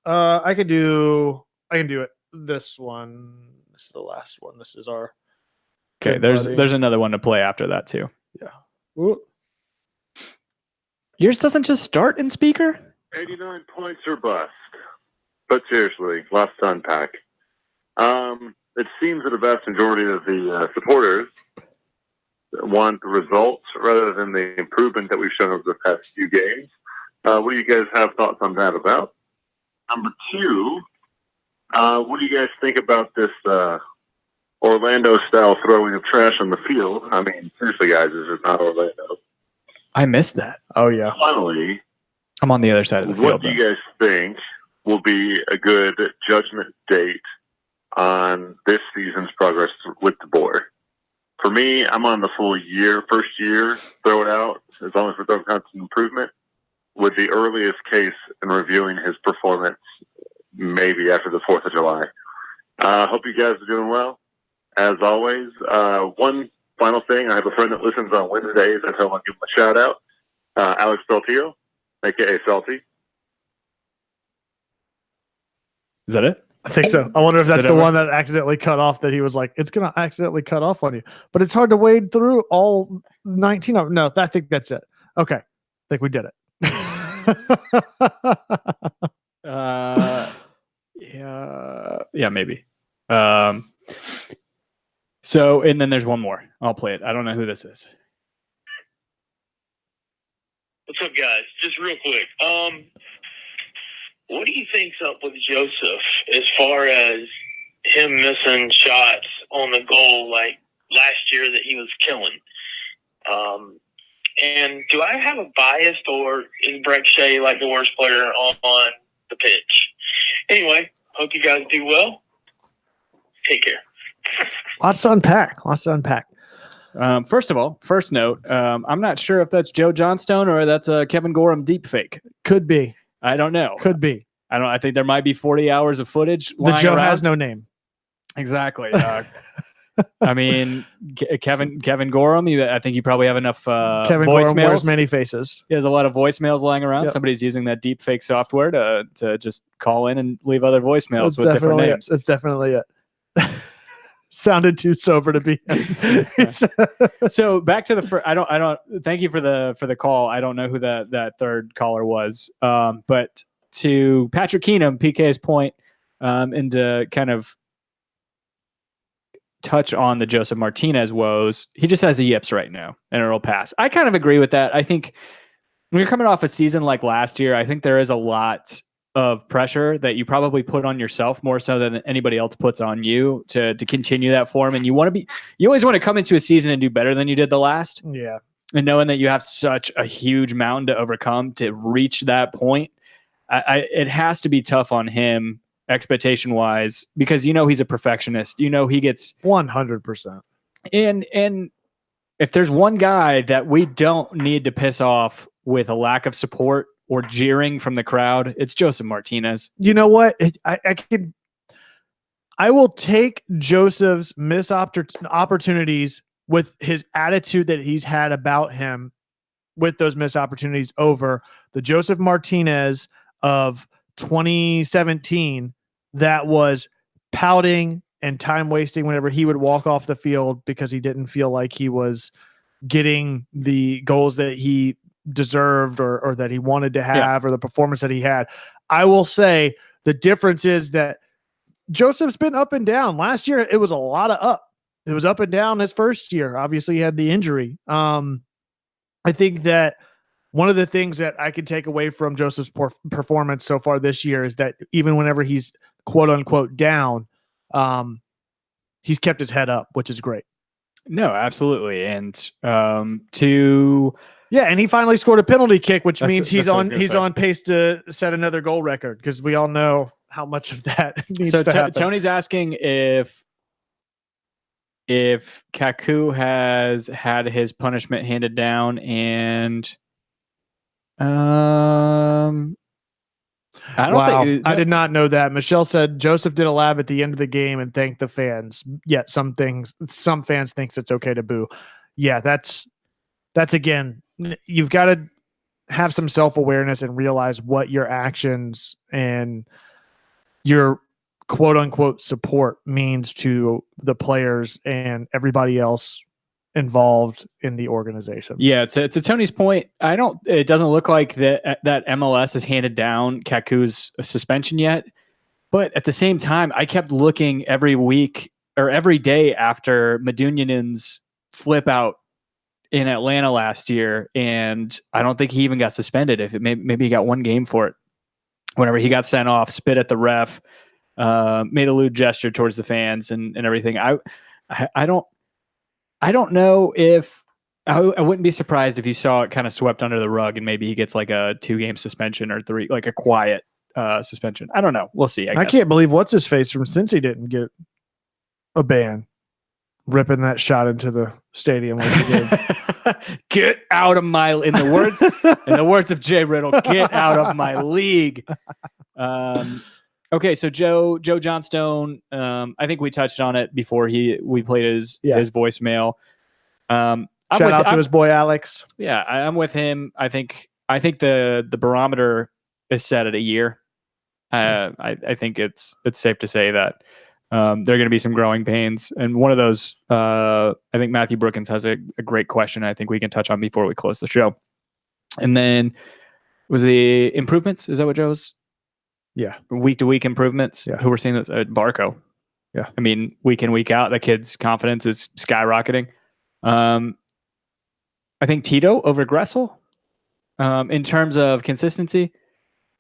I can do it. This one. This is the last one. This is our. Okay. There's another one to play after that too. Yeah. Ooh. Yours doesn't just start in speaker? 89 points or bust. But seriously, lots to unpack. It seems that the vast majority of the supporters want the results rather than the improvement that we've shown over the past few games. What do you guys have thoughts on that about? Number 2, what do you guys think about this Orlando-style throwing of trash on the field? I mean, seriously, guys, this is not Orlando. I missed that. Oh, yeah. Finally, I'm on the other side of the field. What do you guys think will be a good judgment date on this season's progress with the Boer? For me, I'm on the full year, first year, throw it out, as long as we're throwing constant improvement, with the earliest case in reviewing his performance maybe after the 4th of July. Hope you guys are doing well. As always, one final thing, I have a friend that listens on Wednesdays. I tell him I'll give him a shout out. Alex Beltio, a.k.a. Salty. Is that it? I think so. I wonder if that's the one that accidentally cut off, that he was like, it's going to accidentally cut off on you. But it's hard to wade through all 19 of them. No, I think that's it. Okay. I think we did it. Yeah, maybe. So, and then there's one more. I'll play it. I don't know who this is. What's up, guys? Just real quick. What do you think's up with Joseph as far as him missing shots on the goal like last year that he was killing? And do I have a bias, or is Breck Shea like the worst player on the pitch? Anyway, hope you guys do well. Take care. Lots to unpack. First of all, first note, I'm not sure if that's Joe Johnstone or that's a Kevin Gorham deepfake. Could be. I don't know. Could be. I think there might be 40 hours of footage. The Joe around. has no name. Exactly. I mean, Kevin Gorham. I think you probably have enough Kevin voicemails. Gorham wears many faces. He has a lot of voicemails lying around. Yep. Somebody's using that deepfake software to just call in and leave other voicemails with different names. That's definitely it. Sounded too sober to be. So back to the first. I don't. Thank you for the call. I don't know who that third caller was. But to Patrick Keenum, PK's point, and to kind of touch on the Joseph Martinez woes, he just has the yips right now, and it'll pass. I kind of agree with that. I think when you're coming off a season like last year, I think there is a lot of pressure that you probably put on yourself more so than anybody else puts on you to continue that form. And you always want to come into a season and do better than you did the last. Yeah. And knowing that you have such a huge mountain to overcome to reach that point, it has to be tough on him expectation wise, because he's a perfectionist. He gets 100%. And if there's one guy that we don't need to piss off with a lack of support or jeering from the crowd, it's Joseph Martinez. You know what? I will take Joseph's missed opportunities with his attitude that he's had about him with those missed opportunities over the Joseph Martinez of 2017 that was pouting and time wasting whenever he would walk off the field because he didn't feel like he was getting the goals that he deserved or that he wanted to have, or the performance that he had. I will say the difference is that Joseph's been up and down. Last year, it was a lot of up. It was up and down his first year. Obviously, he had the injury. I think that one of the things that I could take away from Joseph's performance so far this year is that even whenever he's quote unquote down, he's kept his head up, which is great. No, absolutely. And and he finally scored a penalty kick, which means he's on pace to set another goal record, because we all know how much of that needs to happen. Tony's asking if Kaku has had his punishment handed down, and I don't think I did not know that. Michelle said Joseph did a lab at the end of the game and thanked the fans. Yet some fans thinks it's okay to boo. Yeah, that's again, you've got to have some self-awareness and realize what your actions and your quote unquote support means to the players and everybody else involved in the organization. Yeah, to Tony's point, it doesn't look like that MLS has handed down Kaku's suspension yet. But at the same time, I kept looking every week or every day after Medunjanen's flip out in Atlanta last year, and I don't think he even got suspended. Maybe he got one game for it. Whenever he got sent off, spit at the ref, made a lewd gesture towards the fans and everything. I don't know if I wouldn't be surprised if you saw it kind of swept under the rug and maybe he gets like a 2-game suspension or 3, like a quiet suspension. I don't know. We'll see. I guess. Can't believe what's his face from Cincy didn't get a ban, ripping that shot into the stadium like he did. Get out of my, in the words of Jay Riddle, get out of my league. Okay, so Joe Johnstone, I think we touched on it before we played his voicemail. Shout out to his boy Alex. Yeah, I'm with him. I think the barometer is set at a year. I think it's safe to say that there are going to be some growing pains, and one of those, I think Matthew Brookins has a great question I think we can touch on before we close the show. And then was the improvements? Is that what Joe's? Yeah. Week to week improvements. Yeah. Who we're seeing at Barco. Yeah. I mean, week in, week out, the kid's confidence is skyrocketing. I think Tito over Gressel. In terms of consistency,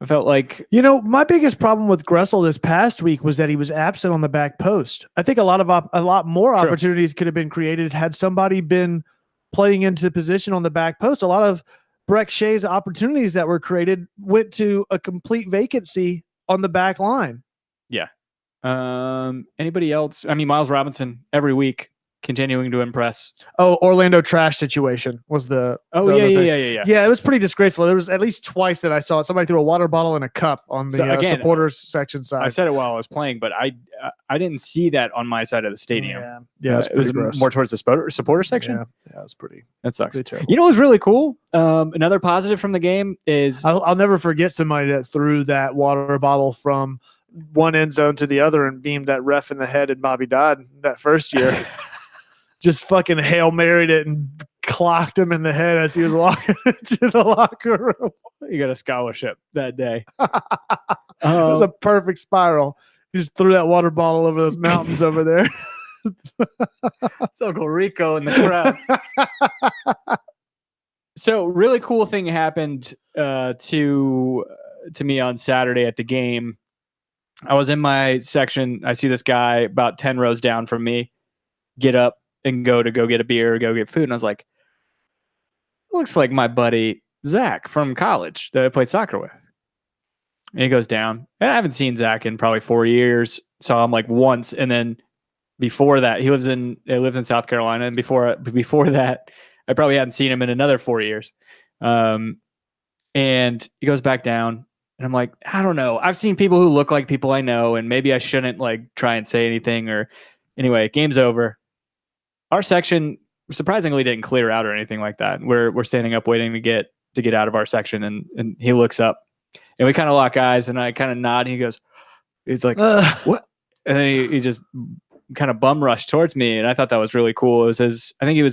I felt like My biggest problem with Gressel this past week was that he was absent on the back post. I think a lot more True. opportunities could have been created had somebody been playing into position on the back post. A lot of Breck Shea's opportunities that were created went to a complete vacancy on the back line. Yeah. Anybody else? I mean, Miles Robinson every week continuing to impress. Oh, Orlando trash situation was the. Oh, the yeah, other yeah, thing. yeah, yeah, yeah. Yeah, it was pretty disgraceful. There was at least twice that I saw somebody threw a water bottle and a cup on the So, again, supporters section side. I said it while I was playing, but I didn't see that on my side of the stadium. Yeah, it was gross. more towards the supporter section. Yeah, it was pretty. That sucks. Pretty terrible. You know what was really cool? Another positive from the game is I'll never forget somebody that threw that water bottle from one end zone to the other and beamed that ref in the head and Bobby Dodd that first year. Just fucking Hail Married it and clocked him in the head as he was walking into the locker room. you got a scholarship that day. It was a perfect spiral. He just threw that water bottle over those mountains over there. It's Uncle Rico in the crowd. So really cool thing happened to me on Saturday at the game. I was in my section. I see this guy about 10 rows down from me get up and go get a beer, go get food. And I was like, looks like my buddy Zach from college that I played soccer with. And he goes down. And I haven't seen Zach in probably 4 years. Saw him like once. And then before that, he lives in South Carolina. And before that, I probably hadn't seen him in another 4 years. And he goes back down. And I'm like, I don't know. I've seen people who look like people I know, and maybe I shouldn't like try and say anything. Or anyway, game's over. Our section surprisingly didn't clear out or anything like that. We're standing up waiting to get out of our section, and he looks up, and we kind of lock eyes, and I kind of nod. And he's like, what? And then he just kind of bum rushed towards me, and I thought that was really cool. It was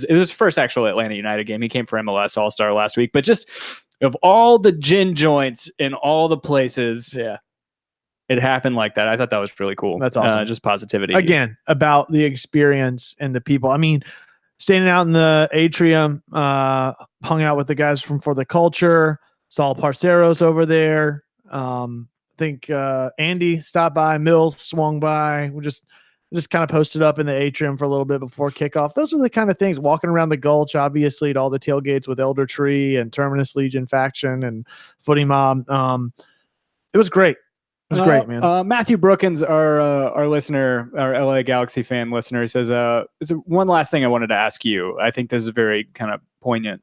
his first actual Atlanta United game. He came for MLS All-Star last week, but just of all the gin joints in all the places, Yeah. It happened like that. I thought that was really cool. That's awesome. Just positivity. Again, about the experience and the people. I mean, standing out in the atrium, hung out with the guys from For the Culture, saw Parceros over there. I think Andy stopped by, Mills swung by. We just kind of posted up in the atrium for a little bit before kickoff. Those are the kind of things, walking around the Gulch, obviously, at all the tailgates with Elder Tree and Terminus Legion Faction and Footy Mob. It was great. It was great, man. Matthew Brookins, our listener, our LA Galaxy fan listener, he says, one last thing I wanted to ask you. I think this is a very kind of poignant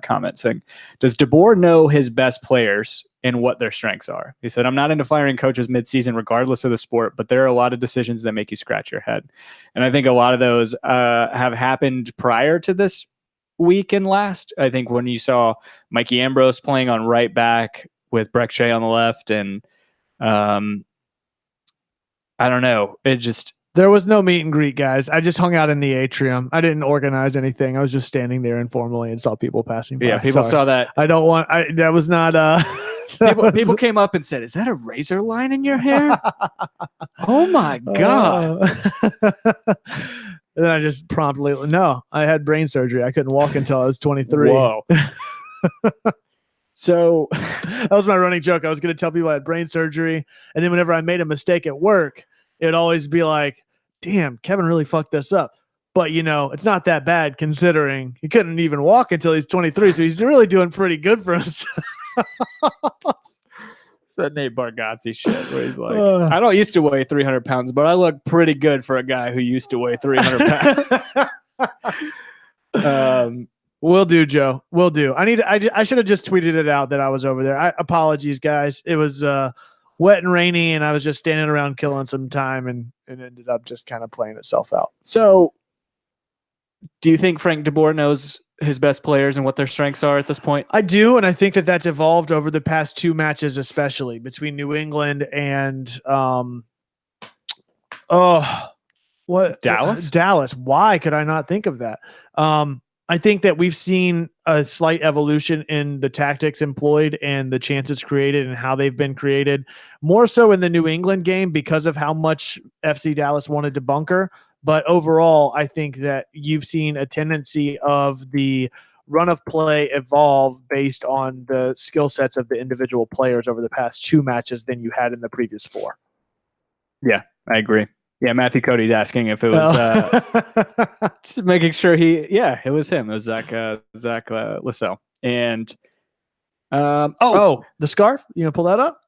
comment saying, does De Boer know his best players and what their strengths are? He said, I'm not into firing coaches midseason regardless of the sport, but there are a lot of decisions that make you scratch your head. And I think a lot of those have happened prior to this week and last. I think when you saw Mikey Ambrose playing on right back with Breck Shea on the left, and I don't know. There was no meet and greet, guys. I just hung out in the atrium. I didn't organize anything. I was just standing there informally and saw people passing by. Yeah, people saw that. That was not people came up and said, is that a razor line in your hair? Oh my God. And then I just promptly, no, I had brain surgery. I couldn't walk until I was 23. Whoa. So that was my running joke. I was going to tell people I had brain surgery. And then whenever I made a mistake at work, it would always be like, damn, Kevin really fucked this up. But, it's not that bad considering he couldn't even walk until he's 23. So he's really doing pretty good for us. It's that Nate Bargatze shit where he's like, I don't used to weigh 300 pounds, but I look pretty good for a guy who used to weigh 300 pounds. Will do, Joe. Will do. I should have just tweeted it out that I was over there. Apologies, guys. It was wet and rainy, and I was just standing around killing some time, and it ended up just kind of playing itself out. So, do you think Frank De Boer knows his best players and what their strengths are at this point? I do, and I think that that's evolved over the past two matches, especially between New England and Dallas? Dallas. Why could I not think of that? I think that we've seen a slight evolution in the tactics employed and the chances created and how they've been created, more so in the New England game because of how much FC Dallas wanted to bunker. But overall, I think that you've seen a tendency of the run of play evolve based on the skill sets of the individual players over the past 2 matches than you had in the previous 4. Yeah, I agree. Yeah, Matthew Cody's asking if it was just making sure it was him. It was Zach Lassell. And the scarf. You gonna pull that up?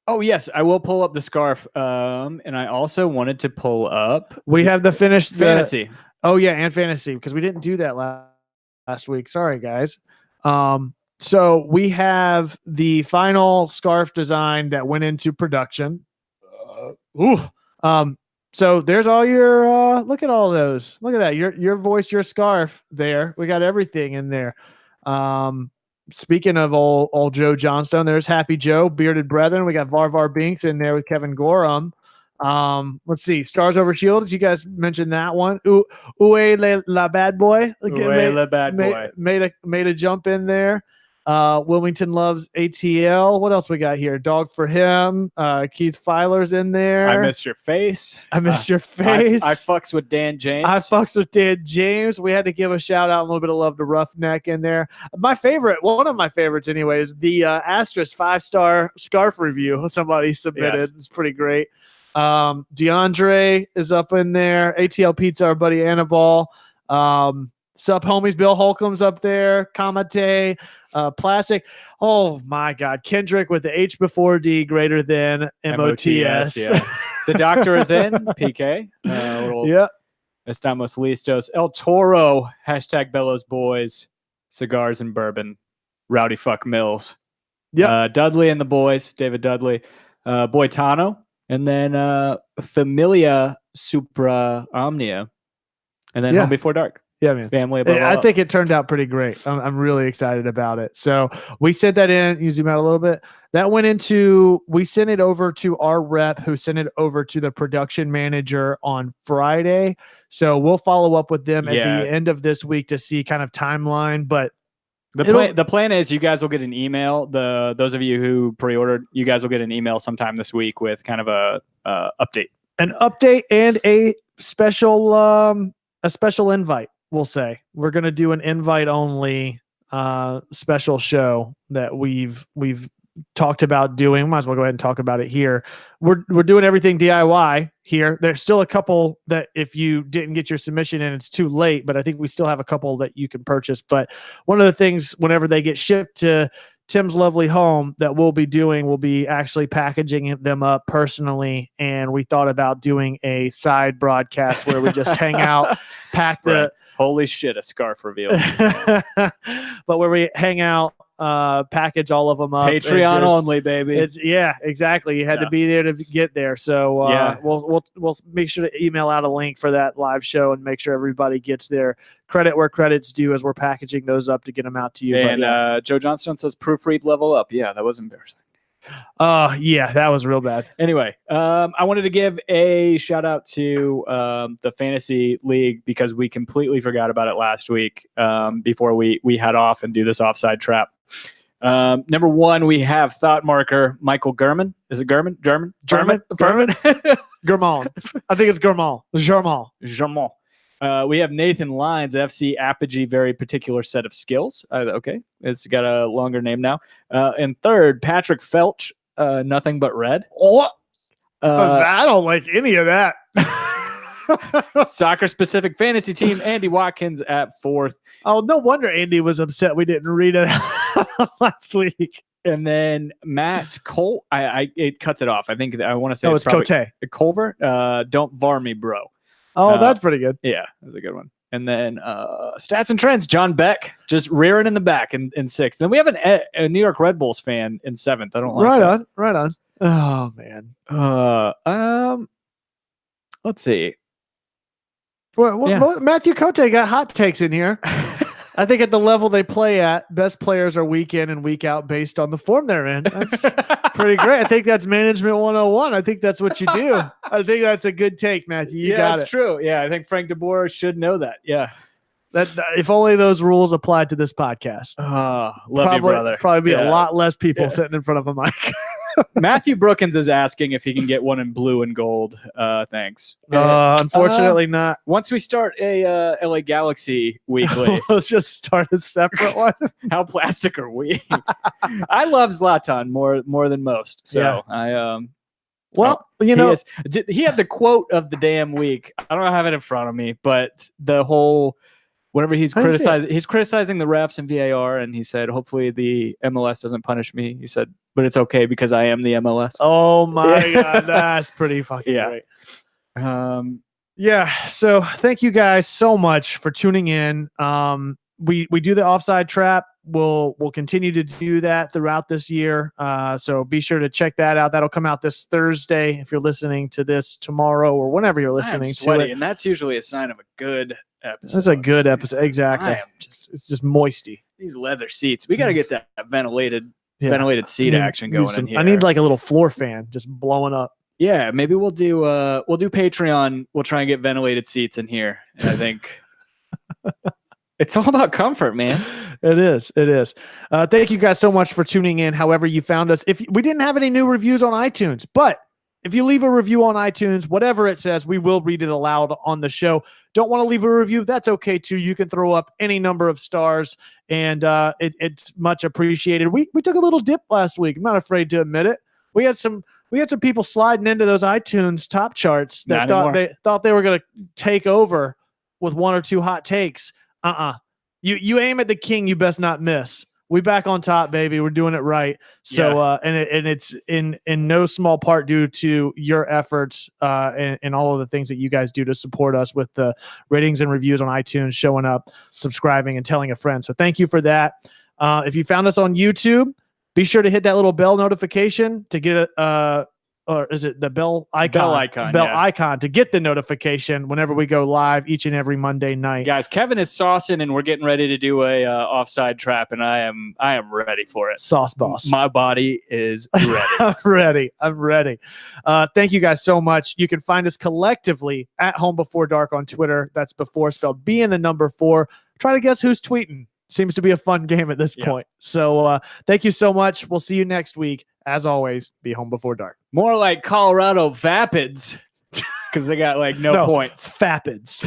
Oh yes, I will pull up the scarf. And I also wanted to pull up. We have the finished fantasy. And fantasy, because we didn't do that last week. Sorry, guys. So we have the final scarf design that went into production. So there's all your look at all those. Look at that. Your voice, your scarf there. We got everything in there. Speaking of old Joe Johnstone, there's Happy Joe, Bearded Brethren. We got Varvar Binks in there with Kevin Gorham. Let's see. Stars Over Shields. You guys mentioned that one. Ue la Bad Boy. Ue la Bad Boy. Made a jump in there. Wilmington Loves ATL. What else we got here? Dog for Him. Keith Filer's in there. I Miss Your Face. I fucks with Dan James. We had to give a shout out, a little bit of love to Roughneck in there. One of my favorites anyways, the Asterisk 5-star scarf review somebody submitted. Yes. It's pretty great. DeAndre is up in there. ATL Pizza, our buddy Annabelle. Sup homies, Bill Holcomb's up there. Kamate, Plastic. Oh my God, Kendrick with the H before D greater than MOTS. Yeah. The doctor is in. PK. Estamos listos. El Toro. # Bellows Boys. Cigars and Bourbon. Rowdy Fuck Mills. Yeah. Dudley and the boys. David Dudley. Boitano. And then Familia Supra Omnia. And then Home Before Dark. Yeah, man. Family. I think it turned out pretty great. I'm really excited about it. So we sent that in. You zoom out a little bit. That went into. We sent it over to our rep, who sent it over to the production manager on Friday. So we'll follow up with them at the end of this week to see kind of timeline. But the plan is you guys will get an email. Those of you who pre-ordered, you guys will get an email sometime this week with kind of a update, an update, and a special invite. We'll say we're going to do an invite only special show that we've talked about doing. Might as well go ahead and talk about it here. We're doing everything DIY here. There's still a couple that if you didn't get your submission in, it's too late, but I think we still have a couple that you can purchase. But one of the things, whenever they get shipped to Tim's lovely home, that we'll be doing, we'll be actually packaging them up personally. And we thought about doing a side broadcast where we just hang out, pack the holy shit, a scarf reveal. But where we hang out, package all of them up. Patreon only, baby. Exactly. You had to be there to get there. So we'll make sure to email out a link for that live show and make sure everybody gets their credit where credit's due as we're packaging those up to get them out to you. And Joe Johnstone says proofread level up. Yeah, that was embarrassing. That was real bad. Anyway, I wanted to give a shout out to the fantasy league because we completely forgot about it last week before we head off and do this offside trap. Number 1, we have thought marker Michael Gurman. Is it Gurman? German? Gurman? Gurman. I think it's Gurman. German. We have Nathan Lyons, FC Apogee, very particular set of skills. Okay, it's got a longer name now. And third, Patrick Felch, Nothing But Red. I don't like any of that. Soccer-specific fantasy team, Andy Watkins at 4th. Oh, no wonder Andy was upset we didn't read it last week. And then Matt Cole, it cuts it off. I think I want to say it's Cote. Culver, Don't Var Me, Bro. Oh, that's pretty good. Yeah, that's a good one. And then Stats and Trends, John Beck, just rearing in the back in 6th. Then we have a New York Red Bulls fan in 7th. I don't like that. Right on. Oh, man. Let's see. Well, Matthew Cote got hot takes in here. I think at the level they play at, best players are week in and week out based on the form they're in. That's pretty great. I think that's management 101. I think that's what you do. I think that's a good take, Matthew. You got it. That's true. Yeah, I think Frank de Boer should know that. Yeah. That if only those rules applied to this podcast. Love you, brother. Probably be a lot less people sitting in front of a mic. Matthew Brookins is asking if he can get one in blue and gold. Thanks. Unfortunately, not. Once we start a LA Galaxy weekly, Let's just start a separate one. how plastic are we? I love Zlatan more than most. So Yeah. I Well, you know, he had the quote of the damn week. I don't have it in front of me, but the whole whenever he's criticizing the refs and VAR, and he said, "Hopefully the MLS doesn't punish me." He said, "But it's okay because I am the MLS." oh my God, that's pretty fucking great. Yeah. So thank you guys so much for tuning in. We do the offside trap. We'll continue to do that throughout this year. So be sure to check that out. That'll come out this Thursday if you're listening to this tomorrow or whenever you're listening to it. And that's usually a sign of a good episode. That's a good episode. Exactly. It's just moisty. These leather seats. We got to get that ventilated seat action going in here. I need like a little floor fan just blowing up. Yeah, maybe we'll do Patreon. We'll try and get ventilated seats in here. And I think it's all about comfort, man. It is. Thank you guys so much for tuning in. However you found us. If we didn't have any new reviews on iTunes, but if you leave a review on iTunes, whatever it says, we will read it aloud on the show. Don't want to leave a review? That's okay too. You can throw up any number of stars, and it's much appreciated. We took a little dip last week. I'm not afraid to admit it. We had some people sliding into those iTunes top charts that thought they were going to take over with one or two hot takes. You aim at the king, you best not miss. We back on top, baby. We're doing it right. So, and it's in no small part due to your efforts and all of the things that you guys do to support us with the ratings and reviews on iTunes, showing up, subscribing, and telling a friend. So thank you for that. If you found us on YouTube, be sure to hit that little bell notification to get or is it the bell icon? Bell icon to get the notification whenever we go live each and every Monday night. Guys, Kevin is saucing, and we're getting ready to do a offside trap, and I am ready for it. Sauce boss. My body is ready. I'm ready. Thank you guys so much. You can find us collectively at Home Before Dark on Twitter. That's before spelled B and the number 4. Try to guess who's tweeting. Seems to be a fun game at this point. So thank you so much. We'll see you next week. As always, be home before dark. More like Colorado Vapids because they got like no points. Fapids.